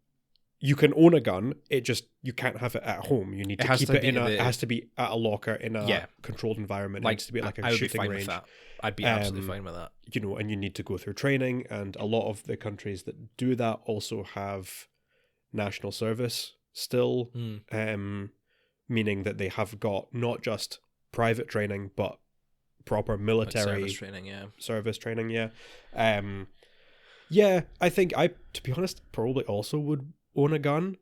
Speaker 2: own a gun. You can't have it at home. You need to keep it in it has to be at a locker in a controlled environment. It needs to be like a shooting range.
Speaker 1: With that. I'd be absolutely fine with that.
Speaker 2: You know, and you need to go through training, and a lot of the countries that do that also have national service still, meaning that they have got not just private training, but proper military service training. Yeah, I think to be honest, probably also would own a gun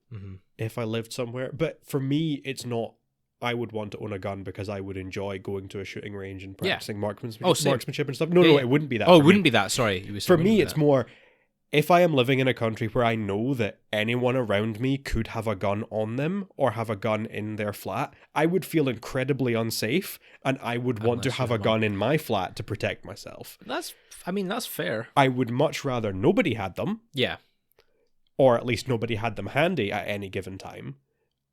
Speaker 2: if I lived somewhere. But for me, it's not I would want to own a gun because I would enjoy going to a shooting range and
Speaker 1: Yeah.
Speaker 2: practicing marksmanship,
Speaker 1: Oh, same.
Speaker 2: marksmanship and stuff. No,
Speaker 1: Yeah.
Speaker 2: it wouldn't be that.
Speaker 1: Oh,
Speaker 2: for
Speaker 1: it
Speaker 2: me.
Speaker 1: wouldn't be that. Sorry. You were saying
Speaker 2: For
Speaker 1: it
Speaker 2: me,
Speaker 1: wouldn't
Speaker 2: it's
Speaker 1: be that.
Speaker 2: more, if I am living in a country where I know that anyone around me could have a gun on them or have a gun in their flat, I would feel incredibly unsafe, and I would want to
Speaker 1: Unless
Speaker 2: have
Speaker 1: you're
Speaker 2: a gun in my flat to protect myself.
Speaker 1: That's fair.
Speaker 2: I would much rather nobody had them,
Speaker 1: Yeah.
Speaker 2: or at least nobody had them handy at any given time.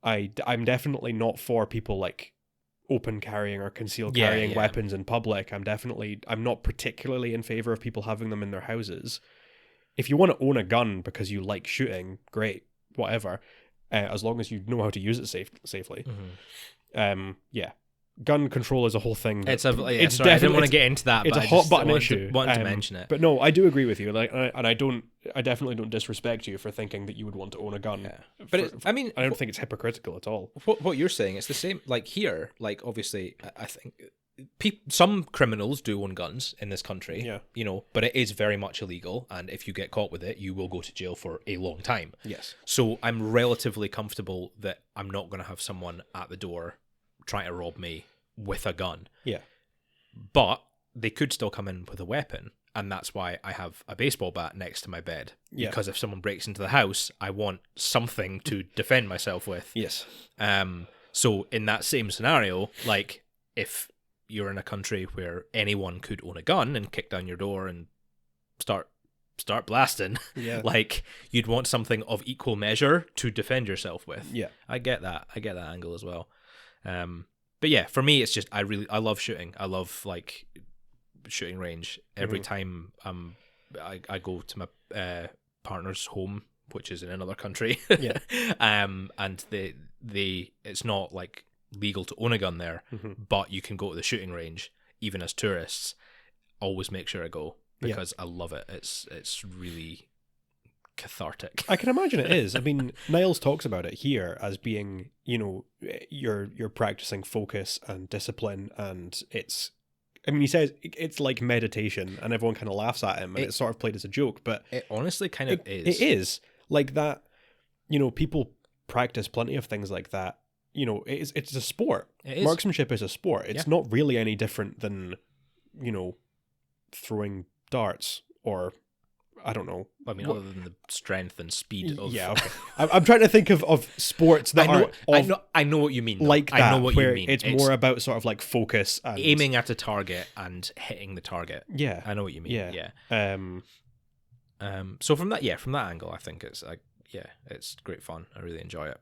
Speaker 2: I'm definitely not for people like open carrying or concealed carrying weapons in public. I'm not particularly in favor of people having them in their houses. If you want to own a gun because you like shooting, great, whatever, as long as you know how to use it safely. Yeah. Gun control is a whole thing.
Speaker 1: I didn't want to get into that.
Speaker 2: It's
Speaker 1: but
Speaker 2: a hot button issue.
Speaker 1: Wanted to mention it.
Speaker 2: But no, I do agree with you. Like, and I definitely don't disrespect you for thinking that you would want to own a gun.
Speaker 1: Yeah. But I
Speaker 2: don't think it's hypocritical at all.
Speaker 1: What you're saying, it's the same. Like here, like obviously, I think some criminals do own guns in this country.
Speaker 2: Yeah.
Speaker 1: You know, but it is very much illegal, and if you get caught with it, you will go to jail for a long time.
Speaker 2: Yes.
Speaker 1: So I'm relatively comfortable that I'm not going to have someone at the door trying to rob me with a gun.
Speaker 2: Yeah.
Speaker 1: But they could still come in with a weapon, and that's why I have a baseball bat next to my bed.
Speaker 2: Yeah.
Speaker 1: Because if someone breaks into the house, I want something to defend myself with.
Speaker 2: Yes.
Speaker 1: So in that same scenario, like if you're in a country where anyone could own a gun and kick down your door and start blasting,
Speaker 2: Yeah.
Speaker 1: like you'd want something of equal measure to defend yourself with.
Speaker 2: Yeah.
Speaker 1: I get that angle as well. But yeah, for me, it's just I love shooting. I love like shooting range. Every time I go to my partner's home, which is in another country,
Speaker 2: Yeah.
Speaker 1: and they it's not like legal to own a gun there, but you can go to the shooting range even as tourists. Always make sure I go because I love it. It's really cathartic.
Speaker 2: I can imagine it is. I mean, Niles talks about it here as being, you know, you're practicing focus and discipline, and he says it's like meditation, and everyone kind of laughs at him, and it's sort of played as a joke, but
Speaker 1: it honestly kind of is.
Speaker 2: It is like that. You know, people practice plenty of things like that. You know, it's a sport.
Speaker 1: It is.
Speaker 2: Marksmanship is a sport. It's not really any different than, you know, throwing darts or, I don't know.
Speaker 1: I mean, other than the strength and speed of...
Speaker 2: Yeah, okay. I'm trying to think of sports that
Speaker 1: I know what you mean.
Speaker 2: Like that,
Speaker 1: I know what
Speaker 2: where
Speaker 1: you mean.
Speaker 2: It's more about sort of like focus and...
Speaker 1: aiming at a target and hitting the target.
Speaker 2: Yeah.
Speaker 1: I know what you mean.
Speaker 2: Yeah.
Speaker 1: So from that angle, I think it's like, it's great fun. I really enjoy it.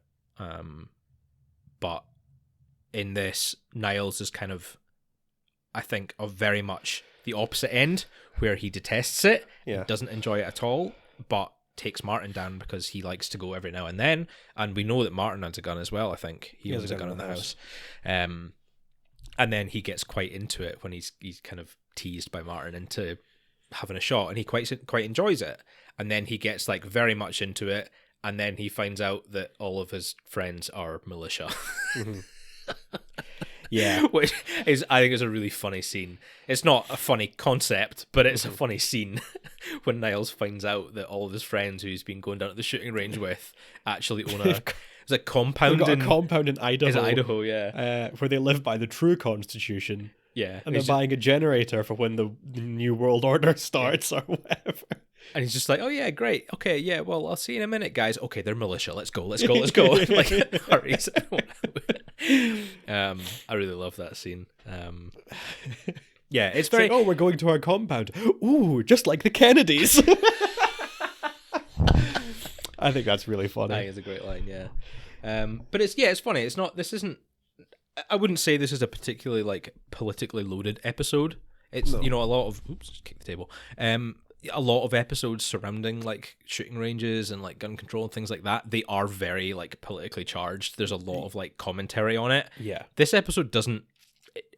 Speaker 1: But in this, Niles is kind of, I think, of very much the opposite end, where he detests it, doesn't enjoy it at all, but takes Martin down because he likes to go every now and then. And we know that Martin has a gun as well, I think. He owns a gun in the house. And then he gets quite into it when he's kind of teased by Martin into having a shot, and he quite enjoys it. And then he gets like very much into it, and then he finds out that all of his friends are militia.
Speaker 2: Yeah.
Speaker 1: Which is, I think, is a really funny scene. It's not a funny concept, but it's a funny scene when Niles finds out that all of his friends who he's been going down to the shooting range with actually own a compound.
Speaker 2: They've got a compound in Idaho.
Speaker 1: Is it Idaho, yeah.
Speaker 2: Where they live by the true Constitution.
Speaker 1: Yeah.
Speaker 2: And they're buying a generator for when the New World Order starts or whatever.
Speaker 1: And he's just like, oh yeah, great. Okay, yeah, well, I'll see you in a minute, guys. Okay, they're militia. Let's go. Like, hurries. I really love that scene. Yeah, it's very...
Speaker 2: like, we're going to our compound. Ooh, just like the Kennedys. I think that's really funny.
Speaker 1: That is a great line, yeah. But it's funny. It's not... This isn't... I wouldn't say this is a particularly, like, politically loaded episode. It's, you know, a lot of... Oops, just kicked the table. A lot of episodes surrounding like shooting ranges and like gun control and things like that, they are very like politically charged. There's a lot of like commentary on it.
Speaker 2: Yeah.
Speaker 1: This episode doesn't,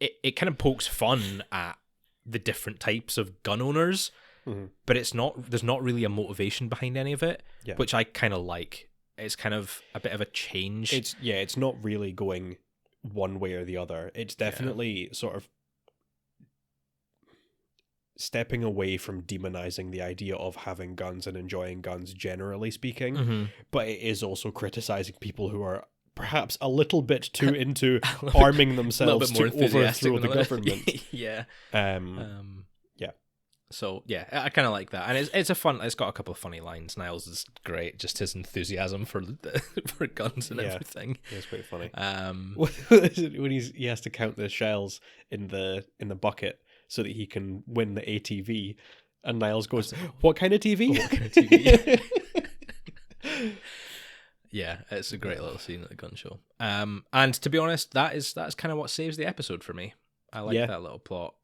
Speaker 1: it kind of pokes fun at the different types of gun owners, but there's not really a motivation behind any of it, which I kind of like. It's kind of a bit of a change.
Speaker 2: It's not really going one way or the other. It's definitely sort of stepping away from demonizing the idea of having guns and enjoying guns, generally speaking, but it is also criticizing people who are perhaps a little bit too into arming themselves to overthrow the government.
Speaker 1: Yeah.
Speaker 2: Yeah.
Speaker 1: So yeah, I kind of like that, and it's got a couple of funny lines. Niles is great, just his enthusiasm for for guns and everything.
Speaker 2: Yeah, it's pretty funny.
Speaker 1: When
Speaker 2: he has to count the shells in the bucket so that he can win the ATV, and Niles goes, "What kind of TV?
Speaker 1: What kind of TV?" Yeah, it's a great little scene at the gun show. And to be honest, that's kind of what saves the episode for me. I like that little plot.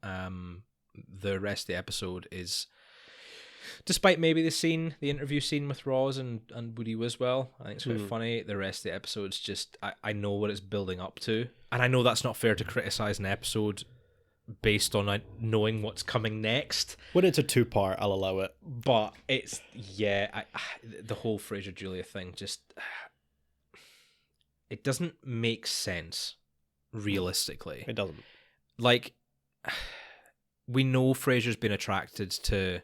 Speaker 1: The rest of the episode is, despite maybe the interview scene with Roz and Woody Wiswell, I think it's quite funny. The rest of the episode's just, I know what it's building up to. And I know that's not fair to criticize an episode based on knowing what's coming next.
Speaker 2: When it's a 2-part, I'll allow it.
Speaker 1: But it's, the whole Frasier Julia thing just, it doesn't make sense, realistically.
Speaker 2: It doesn't.
Speaker 1: Like, we know Frasier's been attracted to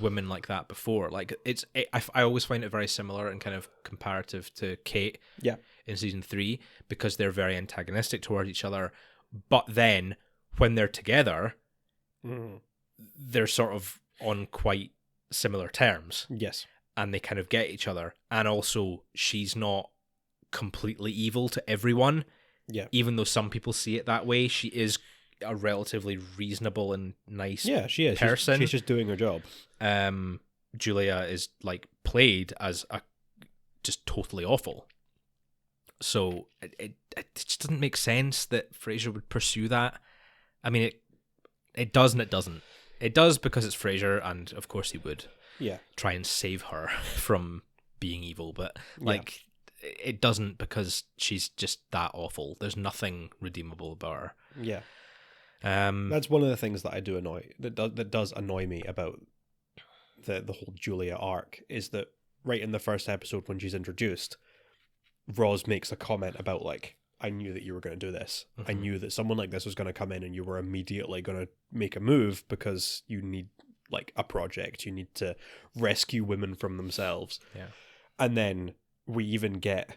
Speaker 1: women like that before. Like, I always find it very similar and kind of comparative to Kate in season 3, because they're very antagonistic toward each other. But then, when they're together, they're sort of on quite similar terms.
Speaker 2: Yes.
Speaker 1: And they kind of get each other. And also, she's not completely evil to everyone.
Speaker 2: Yeah.
Speaker 1: Even though some people see it that way, she is a relatively reasonable and nice
Speaker 2: she is.
Speaker 1: person.
Speaker 2: She's just doing her job.
Speaker 1: Julia is like played as just totally awful. So it just doesn't make sense that Frasier would pursue that. I mean, it does and it doesn't. It does because it's Frasier, and of course he would try and save her from being evil, but it doesn't because she's just that awful. There's nothing redeemable about her.
Speaker 2: Yeah. That's one of the things that I do that does annoy me about the whole Julia arc, is that right in the first episode when she's introduced, Roz makes a comment about, like, I knew that you were going to do this. I knew that someone like this was going to come in and you were immediately going to make a move because you need, like, a project. You need to rescue women from themselves.
Speaker 1: Yeah.
Speaker 2: And then we even get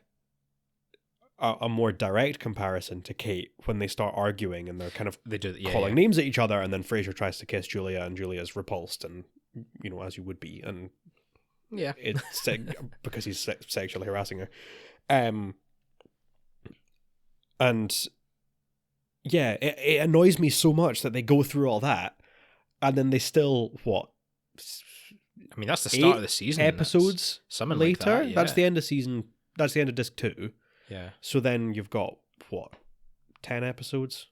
Speaker 2: a more direct comparison to Kate when they start arguing and they're kind of calling names at each other, and then Frasier tries to kiss Julia and Julia's repulsed, and, you know, as you would be, and it's because he's sexually harassing her. And yeah, it annoys me so much that they go through all that and then they still,
Speaker 1: I mean, that's the start of the season.
Speaker 2: Episodes
Speaker 1: something
Speaker 2: later?
Speaker 1: Like that,
Speaker 2: That's the end of season. That's the end of disc 2.
Speaker 1: Yeah.
Speaker 2: So then you've got, 10 episodes?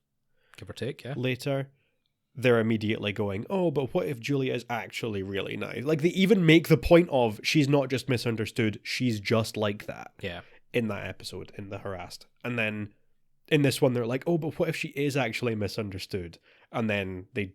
Speaker 1: Give or take, yeah.
Speaker 2: Later, they're immediately going, oh, but what if Julia is actually really nice? Like, they even make the point of, she's not just misunderstood, she's just like that.
Speaker 1: Yeah.
Speaker 2: In that episode, in The Harassed. And then in this one, they're like, oh, but what if she is actually misunderstood? And then they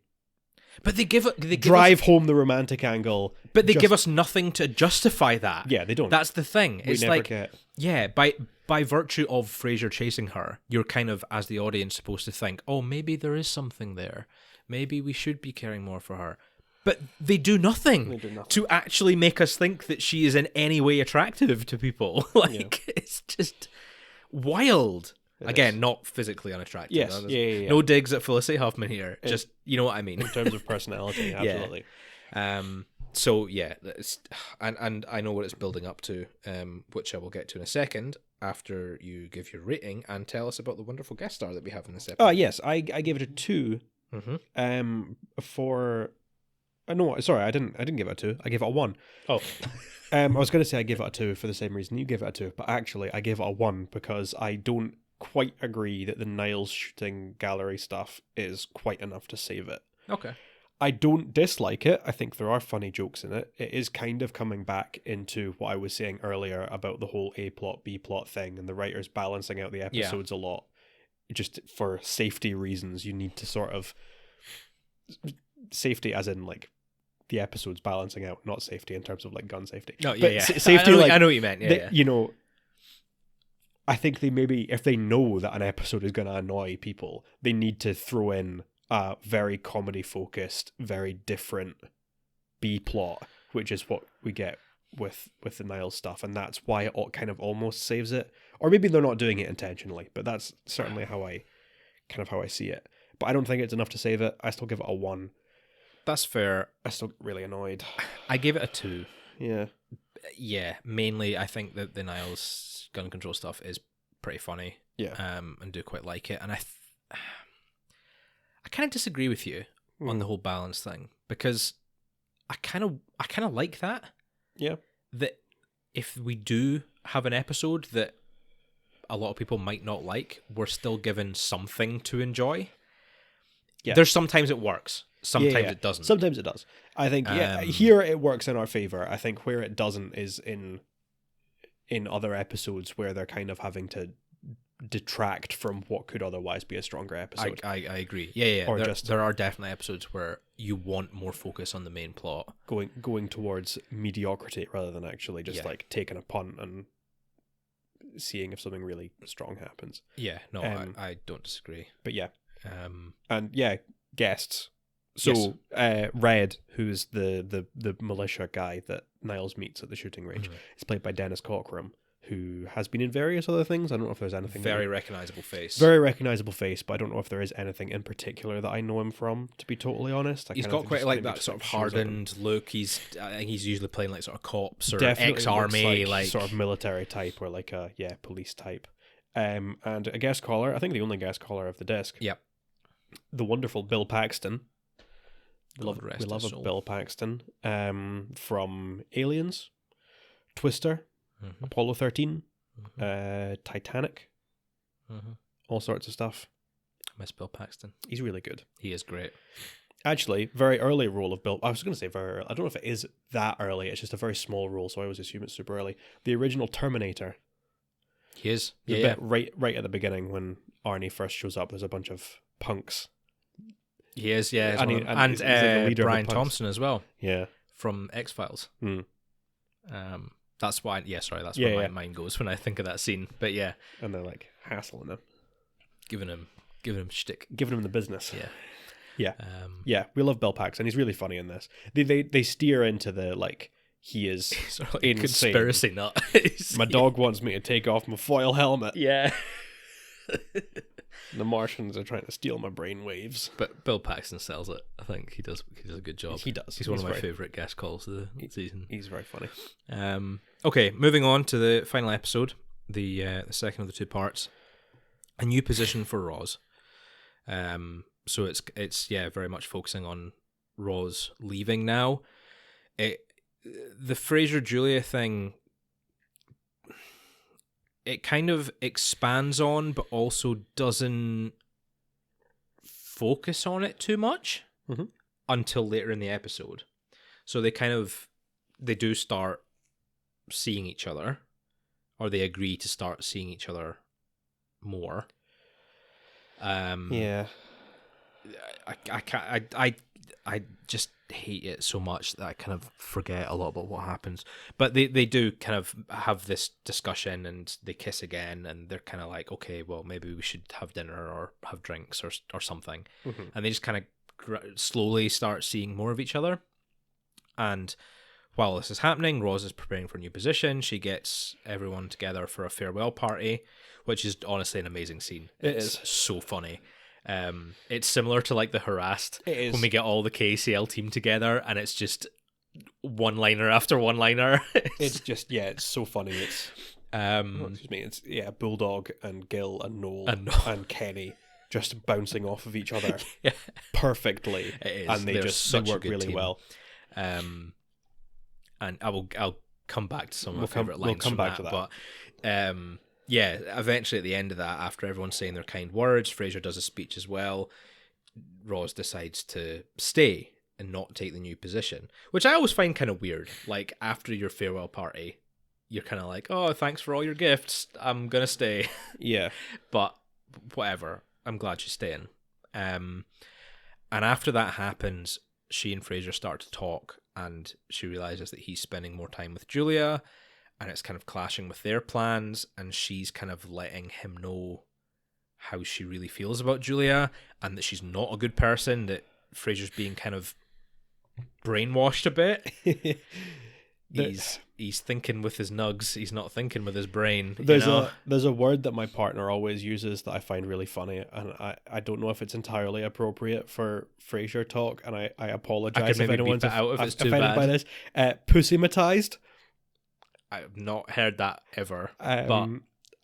Speaker 2: drive home the romantic angle.
Speaker 1: But they give us nothing to justify that.
Speaker 2: Yeah, they don't.
Speaker 1: That's the thing. It's
Speaker 2: never
Speaker 1: like,
Speaker 2: get...
Speaker 1: yeah, by virtue of Frasier chasing her, you're kind of, as the audience, supposed to think, oh, maybe there is something there. Maybe we should be caring more for her. But they do nothing to actually make us think that she is in any way attractive to people. It's just wild. Again, not physically unattractive.
Speaker 2: Yes,
Speaker 1: no digs at Felicity Huffman here. Just, you know what I mean.
Speaker 2: In terms of personality, absolutely.
Speaker 1: So yeah, and I know what it's building up to, which I will get to in a second after you give your rating and tell us about the wonderful guest star that we have in this episode.
Speaker 2: Oh yes, I gave it a 2. No, sorry, I didn't give it a 2. I gave it a 1.
Speaker 1: Oh.
Speaker 2: I was going to say I gave it a 2 for the same reason you gave it a 2, but actually I gave it a 1 because I don't quite agree that the Niles shooting gallery stuff is quite enough to save it.
Speaker 1: Okay.
Speaker 2: I don't dislike it. I think there are funny jokes in it. It is kind of coming back into what I was saying earlier about the whole A plot, B plot thing, and the writers balancing out the episodes a lot. Just for safety reasons, you need to sort of... Safety as in, like, the episodes balancing out, not safety in terms of, like, gun safety.
Speaker 1: No, yeah,
Speaker 2: but safety, I
Speaker 1: know what you meant, yeah.
Speaker 2: You know... I think they maybe, if they know that an episode is going to annoy people, they need to throw in a very comedy-focused, very different B-plot, which is what we get with the Niles stuff, and that's why it kind of almost saves it. Or maybe they're not doing it intentionally, but that's certainly how I see it. But I don't think it's enough to save it. I still give it a 1.
Speaker 1: That's fair.
Speaker 2: I still get really annoyed.
Speaker 1: I gave it a 2.
Speaker 2: Yeah.
Speaker 1: Yeah, mainly I think the Niles gun control stuff is pretty funny.
Speaker 2: Yeah.
Speaker 1: And do quite like it. And I kind of disagree with you on the whole balance thing, because I kind of like that.
Speaker 2: Yeah.
Speaker 1: That if we do have an episode that a lot of people might not like, we're still given something to enjoy. Yeah. There's sometimes it works. Sometimes it doesn't.
Speaker 2: Sometimes it does. I think here it works in our favor. I think where it doesn't is in other episodes where they're kind of having to detract from what could otherwise be a stronger episode.
Speaker 1: I agree. Yeah.
Speaker 2: Or
Speaker 1: there are definitely episodes where you want more focus on the main plot.
Speaker 2: Going towards mediocrity rather than actually just like taking a punt and seeing if something really strong happens.
Speaker 1: Yeah, no, I don't disagree.
Speaker 2: But yeah. And yeah, guests. So Red, who's the militia guy that Niles meets at the shooting range, is played by Dennis Cockrum, who has been in various other things. I don't know if there's anything.
Speaker 1: Very recognizable face.
Speaker 2: Very recognizable face, but I don't know if there is anything in particular that I know him from, to be totally honest.
Speaker 1: He's got quite like that sort of hardened look. I think he's usually playing like sort of cops or
Speaker 2: definitely
Speaker 1: ex-army, like
Speaker 2: sort of military type or like a police type. And a guest caller, I think the only guest caller of the disc.
Speaker 1: Yep.
Speaker 2: The wonderful Bill Paxton. We love a Bill Paxton from Aliens, Twister, Apollo 13, Titanic, all sorts of stuff.
Speaker 1: I miss Bill Paxton.
Speaker 2: He's really good.
Speaker 1: He is great.
Speaker 2: Actually, very early role of Bill. I was going to say very early. I don't know if it is that early. It's just a very small role, so I always assume it's super early. The original Terminator.
Speaker 1: He is.
Speaker 2: Yeah. Right at the beginning when Arnie first shows up, there's a bunch of punks.
Speaker 1: He is, yeah.
Speaker 2: And
Speaker 1: he's like the leader Brian Thompson as well.
Speaker 2: Yeah.
Speaker 1: From X-Files. That's why, that's where my mind goes when I think of that scene. But yeah.
Speaker 2: And they're like hassling him.
Speaker 1: Giving him shtick.
Speaker 2: Giving him the business.
Speaker 1: Yeah.
Speaker 2: Yeah, we love Bill Paxton. He's really funny in this. They steer into the, like, he is
Speaker 1: sort of like
Speaker 2: insane.
Speaker 1: Conspiracy nut.
Speaker 2: My dog wants me to take off my foil helmet.
Speaker 1: Yeah.
Speaker 2: The Martians are trying to steal my brain waves.
Speaker 1: But Bill Paxton sells it. I think he does a good job.
Speaker 2: He does.
Speaker 1: He's one of my favourite guest calls of the season.
Speaker 2: He's very funny.
Speaker 1: Okay, moving on to the final episode, the second of the 2 parts. A new position for Roz. So it's very much focusing on Roz leaving now. The Frasier Julia thing, it kind of expands on, but also doesn't focus on it too much until later in the episode. So they do start seeing each other, or they agree to start seeing each other more. I just hate it so much that I kind of forget a lot about what happens. But they do kind of have this discussion and they kiss again, and they're kind of like, okay, well, maybe we should have dinner or have drinks or something. And they just kind of slowly start seeing more of each other. And while this is happening, Roz is preparing for a new position. She gets everyone together for a farewell party, which is honestly an amazing scene. It's so funny. It's similar to like the Harassed when we get all the KCL team together and it's just one-liner after one-liner.
Speaker 2: It's so funny. It's it's Bulldog and Gil and Noel and Kenny just bouncing off of each other perfectly.
Speaker 1: It is.
Speaker 2: And they work really
Speaker 1: team.
Speaker 2: well.
Speaker 1: And I'll come back to some of my favorite lines.
Speaker 2: We'll come back to that.
Speaker 1: But eventually at the end of that, after everyone's saying their kind words, Frasier does a speech as well. Roz decides to stay and not take the new position, which I always find kind of weird. Like, after your farewell party, you're kind of like, oh, thanks for all your gifts, I'm gonna stay.
Speaker 2: Yeah.
Speaker 1: But whatever, I'm glad she's staying. And after that happens, she and Frasier start to talk, and she realizes that he's spending more time with Julia, and it's kind of clashing with their plans, and she's kind of letting him know how she really feels about Julia, and that she's not a good person, that Frasier's being kind of brainwashed a bit. he's thinking with his nugs. He's not thinking with his brain.
Speaker 2: There's a word that my partner always uses that I find really funny, and I don't know if it's entirely appropriate for Frasier talk, and I apologize if anyone's offended by this. Pussymatized.
Speaker 1: I've not heard that ever, but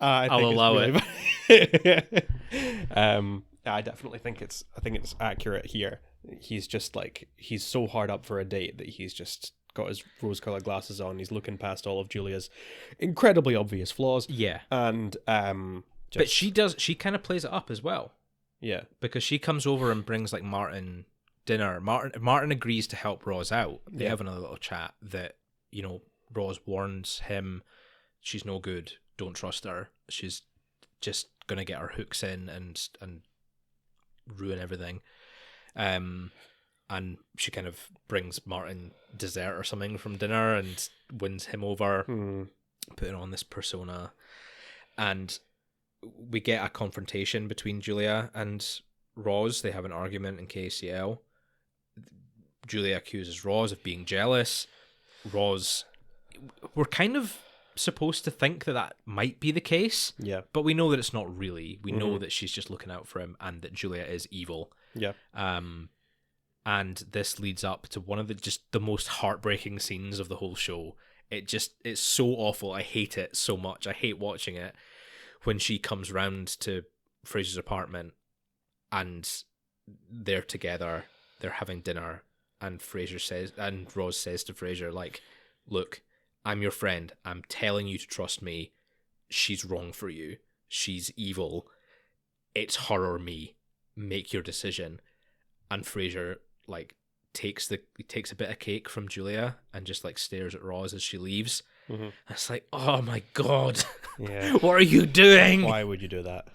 Speaker 2: I'll
Speaker 1: allow it.
Speaker 2: I definitely think it's accurate here. He's just like, he's so hard up for a date that he's just got his rose-colored glasses on. He's looking past all of Julia's incredibly obvious flaws.
Speaker 1: Yeah,
Speaker 2: and
Speaker 1: but she kind of plays it up as well.
Speaker 2: Yeah,
Speaker 1: because she comes over and brings like Martin dinner. Martin agrees to help Roz out. They have another little chat that, you know, Roz warns him, she's no good, don't trust her, she's just gonna get her hooks in and ruin everything. And she kind of brings Martin dessert or something from dinner and wins him over, putting on this persona. And we get a confrontation between Julia and Roz. They have an argument in KCL. Julia accuses Roz of being jealous. Roz, we're kind of supposed to think that might be the case.
Speaker 2: Yeah.
Speaker 1: But we know that it's not really. We know that she's just looking out for him and that Julia is evil.
Speaker 2: Yeah.
Speaker 1: And this leads up to one of the most heartbreaking scenes of the whole show. It's so awful. I hate it so much. I hate watching it. When she comes round to Fraser's apartment and they're together, they're having dinner, and Roz says to Fraser, like, look, I'm your friend. I'm telling you to trust me. She's wrong for you. She's evil. It's her or me. Make your decision. And Fraser, like, takes a bit of cake from Julia and just, like, stares at Roz as she leaves. Mm-hmm. It's like, oh my god,
Speaker 2: yeah.
Speaker 1: What are you doing?
Speaker 2: Why would you do that?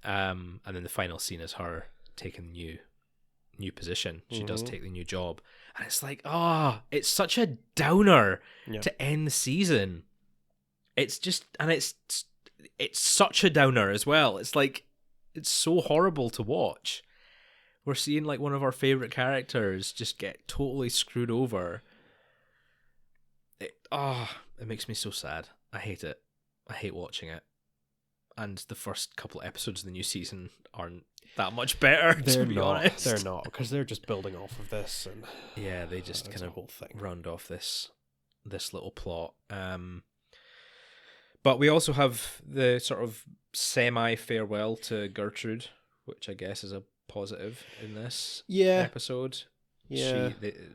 Speaker 1: And then the final scene is her taking the new position. She does take the new job, and it's like, it's such a downer to end the season. It's just, and it's such a downer as well. It's like, it's so horrible to watch. We're seeing like one of our favorite characters just get totally screwed over. It makes me so sad. I hate it. I hate watching it. And the first couple of episodes of the new season aren't that much better, to be honest.
Speaker 2: They're not, because they're just building off of this. And
Speaker 1: yeah, they just kind of
Speaker 2: whole thing.
Speaker 1: round off this little plot. But we also have the sort of semi-farewell to Gertrude, which I guess is a positive in this episode.
Speaker 2: Yeah.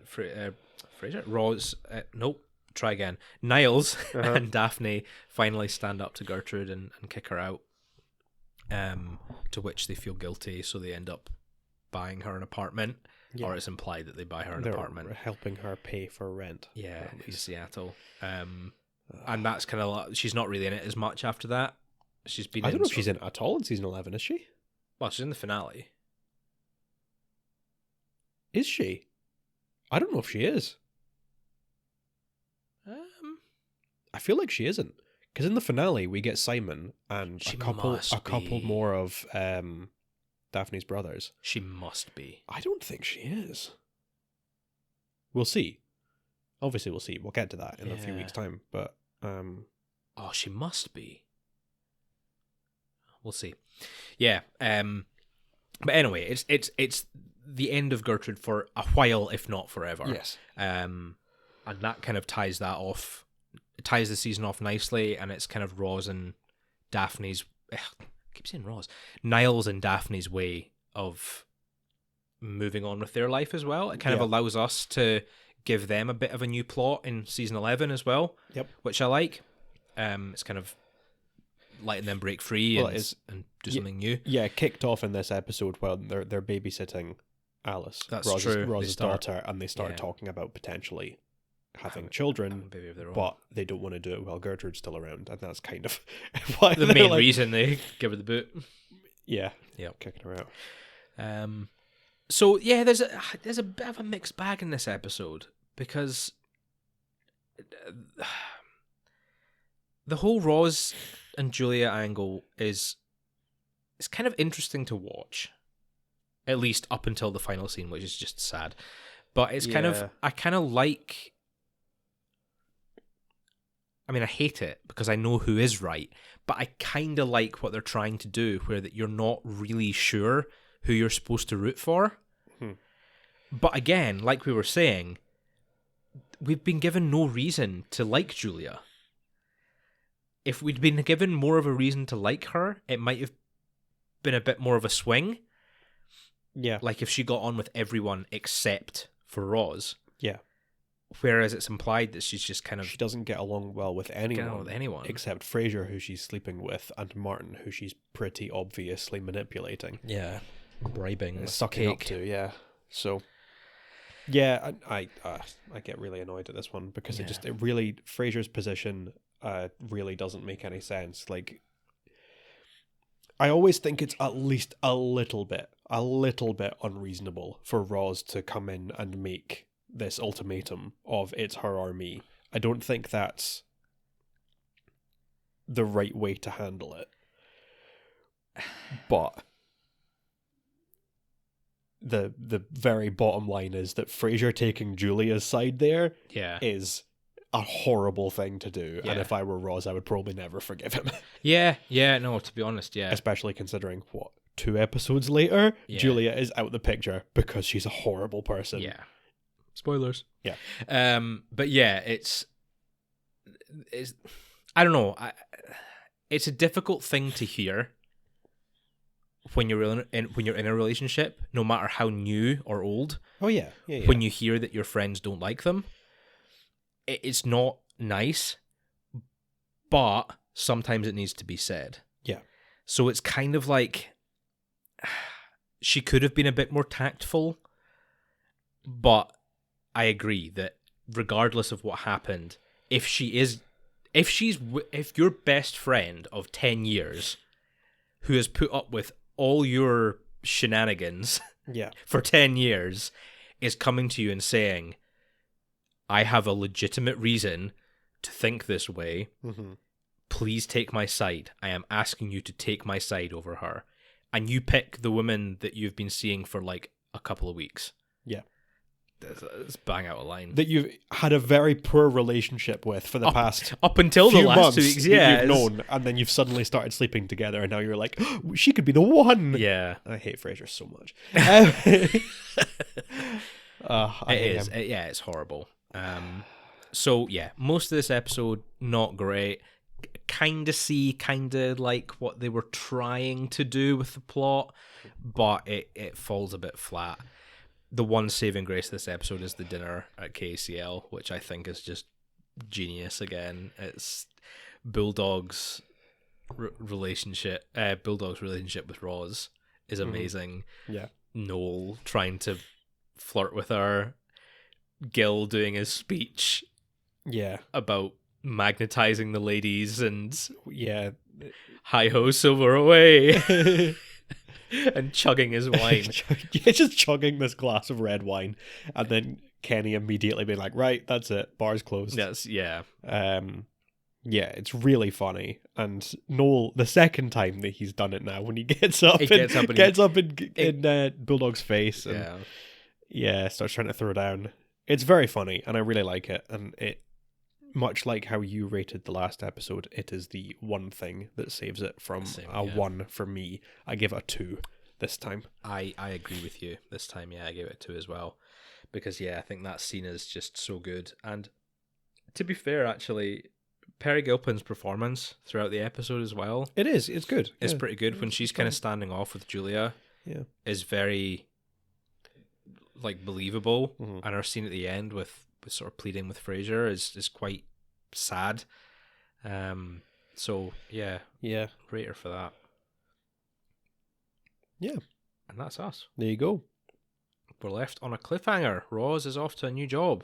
Speaker 1: Frasier? Roz... nope. Try again. Niles and Daphne finally stand up to Gertrude and kick her out, to which they feel guilty, so they end up buying her an apartment, or it's implied that they buy her an apartment.
Speaker 2: They're helping her pay for rent.
Speaker 1: Yeah, in Seattle. And that's kind of... she's not really in it as much after that. She's been.
Speaker 2: I don't know if she's in it at all in season 11, is she?
Speaker 1: Well, she's in the finale.
Speaker 2: Is she? I don't know if she is. I feel like she isn't, because in the finale we get Simon and a couple more of Daphne's brothers.
Speaker 1: She must be.
Speaker 2: I don't think she is. We'll see. Obviously, we'll see. We'll get to that in a few weeks' time. But
Speaker 1: she must be. We'll see. Yeah. But anyway, it's the end of Gertrude for a while, if not forever.
Speaker 2: Yes.
Speaker 1: And that kind of ties that off. It ties the season off nicely, and it's kind of Roz and Daphne's... I keep saying Roz. Niles and Daphne's way of moving on with their life as well. It kind of allows us to give them a bit of a new plot in season 11 as well, which I like. It's kind of letting them break free and do something new.
Speaker 2: Yeah, kicked off in this episode while they're babysitting Alice, Roz's daughter, and they start talking about potentially having children, but they don't want to do it while Gertrude's still around, and that's kind of why
Speaker 1: the main reason they give her the boot.
Speaker 2: Yeah, kicking her out.
Speaker 1: So yeah, there's a bit of a mixed bag in this episode, because the whole Roz and Julia angle is kind of interesting to watch, at least up until the final scene, which is just sad. But it's kind of, I kind of like I mean, I hate it because I know who is right, but I kind of like what they're trying to do, where that you're not really sure who you're supposed to root for. But again, like we were saying, we've been given no reason to like Julia. If we'd been given more of a reason to like her, it might have been a bit more of a swing.
Speaker 2: Yeah.
Speaker 1: Like if she got on with everyone except for Roz.
Speaker 2: Yeah.
Speaker 1: Whereas it's implied that she's just kind of...
Speaker 2: She doesn't get along well with anyone. Except Frasier, who she's sleeping with, and Martin, who she's pretty obviously manipulating.
Speaker 1: Yeah. Bribing.
Speaker 2: Sucking up to, yeah. So... Yeah, I get really annoyed at this one because it really... Frasier's position really doesn't make any sense. Like... I always think it's at least a little bit unreasonable for Roz to come in and make this ultimatum of it's her or me. I don't think that's the right way to handle it. But the very bottom line is that Frasier taking Julia's side there is a horrible thing to do. Yeah. And if I were Roz, I would probably never forgive him.
Speaker 1: Yeah, no, to be honest, yeah.
Speaker 2: Especially considering, 2 episodes later, Julia is out the picture because she's a horrible person.
Speaker 1: Yeah. Spoilers.
Speaker 2: Yeah.
Speaker 1: But yeah, it's I don't know. It's a difficult thing to hear when you're in a relationship, no matter how new or old.
Speaker 2: Oh yeah.
Speaker 1: When you hear that your friends don't like them, it's not nice, but sometimes it needs to be said.
Speaker 2: Yeah.
Speaker 1: So it's kind of like she could have been a bit more tactful, but I agree that regardless of what happened, if your best friend of 10 years who has put up with all your shenanigans for 10 years is coming to you and saying, I have a legitimate reason to think this way. Mm-hmm. Please take my side. I am asking you to take my side over her. And you pick the woman that you've been seeing for like a couple of weeks.
Speaker 2: Yeah.
Speaker 1: It's bang out of line.
Speaker 2: That you've had a very poor relationship with for the past
Speaker 1: up until the last 2 weeks. Yeah.
Speaker 2: You've known, and then you've suddenly started sleeping together, and now you're like, oh, she could be the one.
Speaker 1: Yeah.
Speaker 2: I hate Frasier so much.
Speaker 1: It's horrible. So yeah, most of this episode not great. Kind of like what they were trying to do with the plot, but it falls a bit flat. The one saving grace of this episode is the dinner at KCL, which I think is just genius. Again, it's Bulldog's relationship with Roz is amazing.
Speaker 2: Yeah,
Speaker 1: Noel trying to flirt with her, Gil doing his speech about magnetizing the ladies and hi ho silver away and chugging his wine.
Speaker 2: Just chugging this glass of red wine, and then Kenny immediately being like, right, that's it, bar's closed.
Speaker 1: Yes, yeah.
Speaker 2: It's really funny. And Noel, the second time that he's done it now, when he gets up in Bulldog's face and starts trying to throw down. It's very funny, and I really like it. And it, much like how you rated the last episode, it is the one thing that saves it from a 1 for me. I give it a 2 this time.
Speaker 1: I agree with you this time. Yeah, I gave it a 2 as well. Because, I think that scene is just so good. And to be fair, actually, Peri Gilpin's performance throughout the episode as well.
Speaker 2: It is. It's good.
Speaker 1: It's pretty good. When she's kind of standing off with Julia, is very, believable. Mm-hmm. And her scene at the end with sort of pleading with Frasier is quite sad. So rate her for that.
Speaker 2: Yeah.
Speaker 1: And that's us.
Speaker 2: There you go.
Speaker 1: We're left on a cliffhanger. Roz is off to a new job.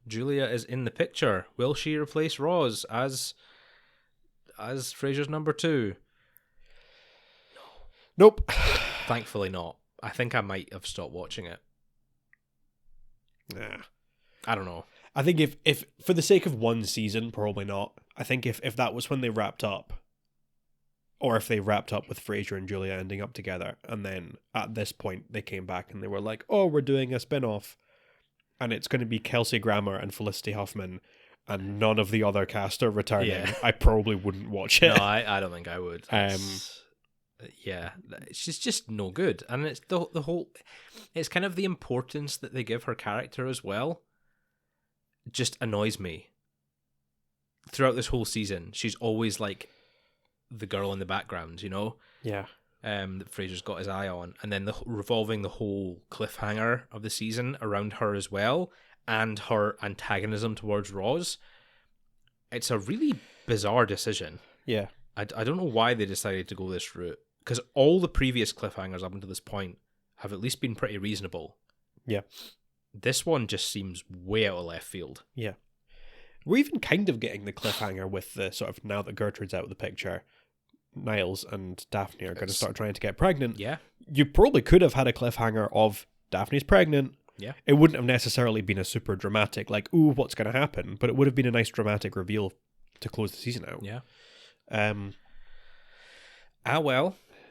Speaker 1: Julia is in the picture. Will she replace Roz as Frasier's number 2?
Speaker 2: Nope.
Speaker 1: Thankfully not. I think I might have stopped watching it.
Speaker 2: Nah.
Speaker 1: I don't know.
Speaker 2: I think if for the sake of one season, probably not. I think if that was when they wrapped up, or if they wrapped up with Frasier and Julia ending up together, and then at this point they came back and they were like, oh, we're doing a spin-off, and it's going to be Kelsey Grammer and Felicity Huffman, and none of the other cast are returning,
Speaker 1: Yeah.
Speaker 2: I probably wouldn't watch it.
Speaker 1: No, I don't think I would. Yeah, she's just no good, and it's the whole. It's kind of the importance that they give her character as well. Just annoys me. Throughout this whole season, she's always like the girl in the background, you know.
Speaker 2: Yeah.
Speaker 1: That Frasier's got his eye on, and then revolving the whole cliffhanger of the season around her as well, and her antagonism towards Roz. It's a really bizarre decision.
Speaker 2: Yeah.
Speaker 1: I don't know why they decided to go this route, because all the previous cliffhangers up until this point have at least been pretty reasonable.
Speaker 2: Yeah.
Speaker 1: This one just seems way out of left field.
Speaker 2: Yeah. We're even kind of getting the cliffhanger with the sort of, now that Gertrude's out of the picture, Niles and Daphne are going to start trying to get pregnant.
Speaker 1: Yeah.
Speaker 2: You probably could have had a cliffhanger of Daphne's pregnant.
Speaker 1: Yeah.
Speaker 2: It wouldn't have necessarily been a super dramatic, like, ooh, what's going to happen? But it would have been a nice dramatic reveal to close the season out.
Speaker 1: Yeah.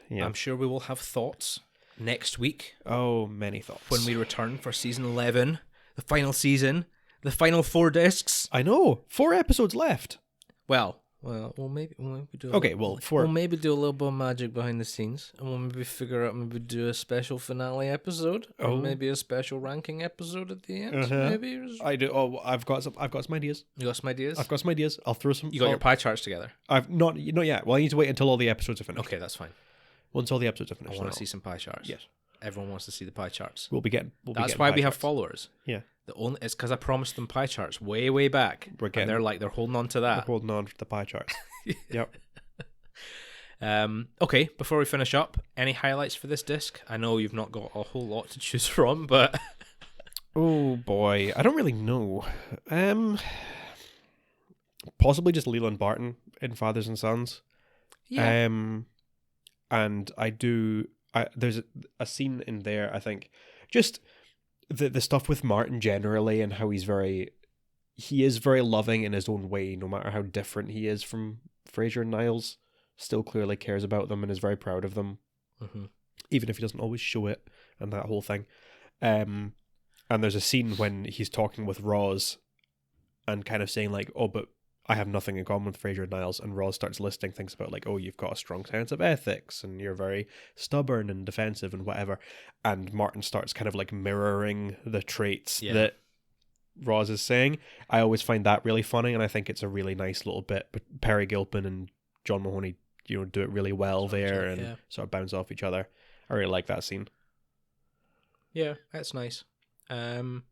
Speaker 2: Yeah.
Speaker 1: I'm sure we will have thoughts next week.
Speaker 2: Oh, many thoughts.
Speaker 1: When we return for season 11, the final season, the final 4 discs.
Speaker 2: I know. 4 episodes left.
Speaker 1: Well, maybe do.
Speaker 2: We'll
Speaker 1: maybe do a little bit of magic behind the scenes, and we'll maybe figure out do a special finale episode, or maybe a special ranking episode at the end. Maybe
Speaker 2: I do. Oh, I've got some ideas.
Speaker 1: You got some ideas?
Speaker 2: I've got some ideas. I'll throw some.
Speaker 1: You got your pie charts together?
Speaker 2: I've not yet. Well, I need to wait until all the episodes are finished.
Speaker 1: Okay, that's fine.
Speaker 2: Once all the episodes are finished,
Speaker 1: I want to see some pie charts.
Speaker 2: Yes.
Speaker 1: Everyone wants to see the pie charts.
Speaker 2: That's
Speaker 1: why we have followers.
Speaker 2: Yeah.
Speaker 1: It's because I promised them pie charts way back. And they're holding on to that.
Speaker 2: They're holding on to the pie charts. Yep.
Speaker 1: Okay, before we finish up, any highlights for this disc? I know you've not got a whole lot to choose from, but
Speaker 2: oh boy, I don't really know. Possibly just Leland Barton in Fathers and Sons.
Speaker 1: Yeah.
Speaker 2: And there's a scene in there, I think, just the stuff with Martin generally, and how he is very loving in his own way, no matter how different he is from Frasier and Niles. Still clearly cares about them and is very proud of them, even if he doesn't always show it, and that whole thing. And there's a scene when he's talking with Roz and kind of saying like, oh, but I have nothing in common with Frasier and Niles, and Roz starts listing things about like, oh, you've got a strong sense of ethics and you're very stubborn and defensive and whatever. And Martin starts kind of like mirroring the traits that Roz is saying. I always find that really funny, and I think it's a really nice little bit. But Perry Gilpin and John Mahoney, do it really well there and sort of bounce off each other. I really like that scene.
Speaker 1: Yeah, that's nice. I'm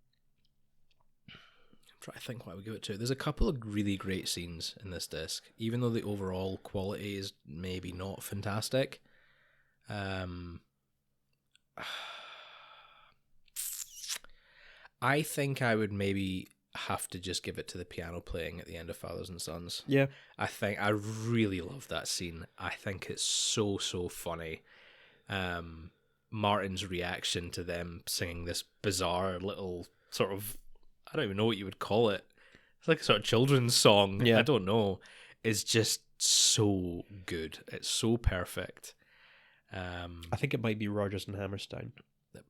Speaker 1: trying to think what we give it to. There's a couple of really great scenes in this disc, even though the overall quality is maybe not fantastic. I think I would maybe have to just give it to the piano playing at the end of Fathers and Sons.
Speaker 2: Yeah.
Speaker 1: I really love that scene. I think it's so funny. Martin's reaction to them singing this bizarre little sort of, I don't even know what you would call it. It's like a sort of children's song.
Speaker 2: Yeah.
Speaker 1: I don't know. It's just so good. It's so perfect.
Speaker 2: I think it might be Rodgers and Hammerstein.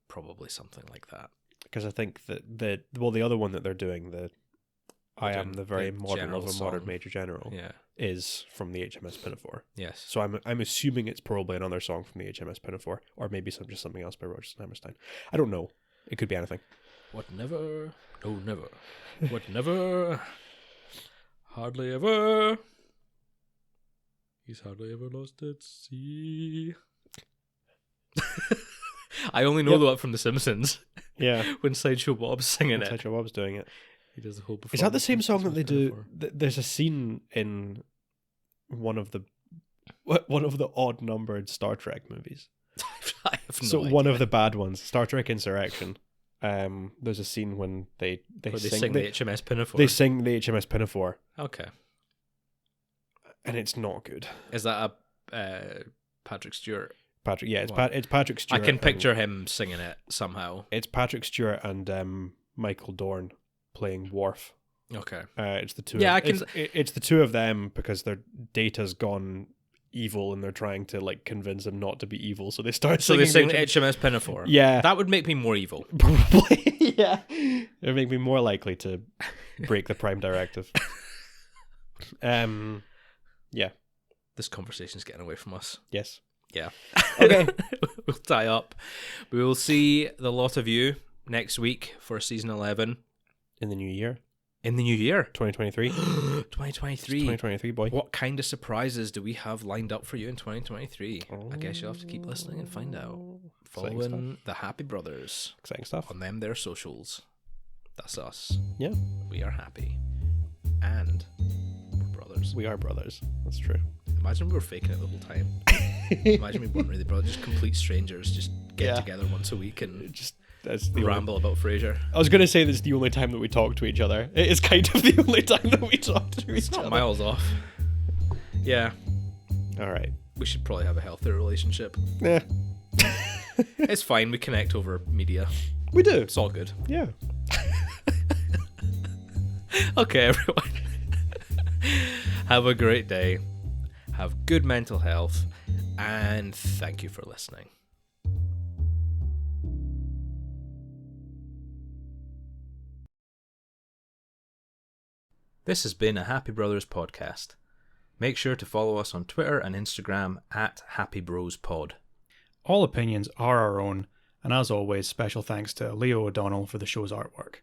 Speaker 1: Probably something like that.
Speaker 2: Because I think that the other one that they're doing, I am the very model of a modern Major General, is from the HMS Pinafore.
Speaker 1: Yes.
Speaker 2: So I'm assuming it's probably another song from the HMS Pinafore, or maybe just something else by Rodgers and Hammerstein. I don't know. It could be anything.
Speaker 1: What never? Oh, never. What never? Hardly ever. He's hardly ever lost at sea. I only know that from The Simpsons.
Speaker 2: Yeah.
Speaker 1: When Sideshow Bob's singing it.
Speaker 2: Sideshow Bob's doing it.
Speaker 1: He does the whole performance.
Speaker 2: Is that the same song that they do? There's a scene in one of the odd numbered Star Trek movies.
Speaker 1: I have no idea.
Speaker 2: One of the bad ones, Star Trek Insurrection. There's a scene when they
Speaker 1: sing the HMS Pinafore.
Speaker 2: They sing the HMS Pinafore.
Speaker 1: Okay.
Speaker 2: And it's not good.
Speaker 1: Is that a Patrick Stewart?
Speaker 2: It's Patrick Stewart.
Speaker 1: I can picture him singing it somehow.
Speaker 2: It's Patrick Stewart and Michael Dorn playing Worf.
Speaker 1: Okay.
Speaker 2: It's the two.
Speaker 1: Yeah,
Speaker 2: it's the two of them because their data's gone evil and they're trying to like convince him not to be evil. So they start
Speaker 1: So they sing HMS Pinafore.
Speaker 2: Yeah.
Speaker 1: That would make me more evil.
Speaker 2: Probably. Yeah. It would make me more likely to break the Prime Directive. Yeah.
Speaker 1: This conversation's getting away from us.
Speaker 2: Yes.
Speaker 1: Yeah.
Speaker 2: Okay.
Speaker 1: We'll tie up. We will see the lot of you next week for season 11.
Speaker 2: In the new year.
Speaker 1: In the new year.
Speaker 2: 2023.
Speaker 1: 2023.
Speaker 2: 2023, boy.
Speaker 1: What kind of surprises do we have lined up for you in 2023? I guess you'll have to keep listening and find out. Following the Happy Brothers.
Speaker 2: Exciting stuff.
Speaker 1: On them, their socials. That's us.
Speaker 2: Yeah.
Speaker 1: We are happy. And we're brothers.
Speaker 2: We are brothers. That's true.
Speaker 1: Imagine we were faking it the whole time. Imagine we weren't really brothers, just complete strangers, just get together once a week and just ramble about Frasier.
Speaker 2: I was going to say this is the only time that we talk to each other. It is kind of the only time that we talk to each other.
Speaker 1: Not miles off. Yeah.
Speaker 2: All right.
Speaker 1: We should probably have a healthier relationship.
Speaker 2: Yeah.
Speaker 1: It's fine. We connect over media.
Speaker 2: We do.
Speaker 1: It's all good.
Speaker 2: Yeah.
Speaker 1: Okay, everyone. Have a great day. Have good mental health. And thank you for listening. This has been a Happy Brothers podcast. Make sure to follow us on Twitter and Instagram at HappyBrosPod.
Speaker 3: All opinions are our own, and as always, special thanks to Leah O'Donnell for the show's artwork.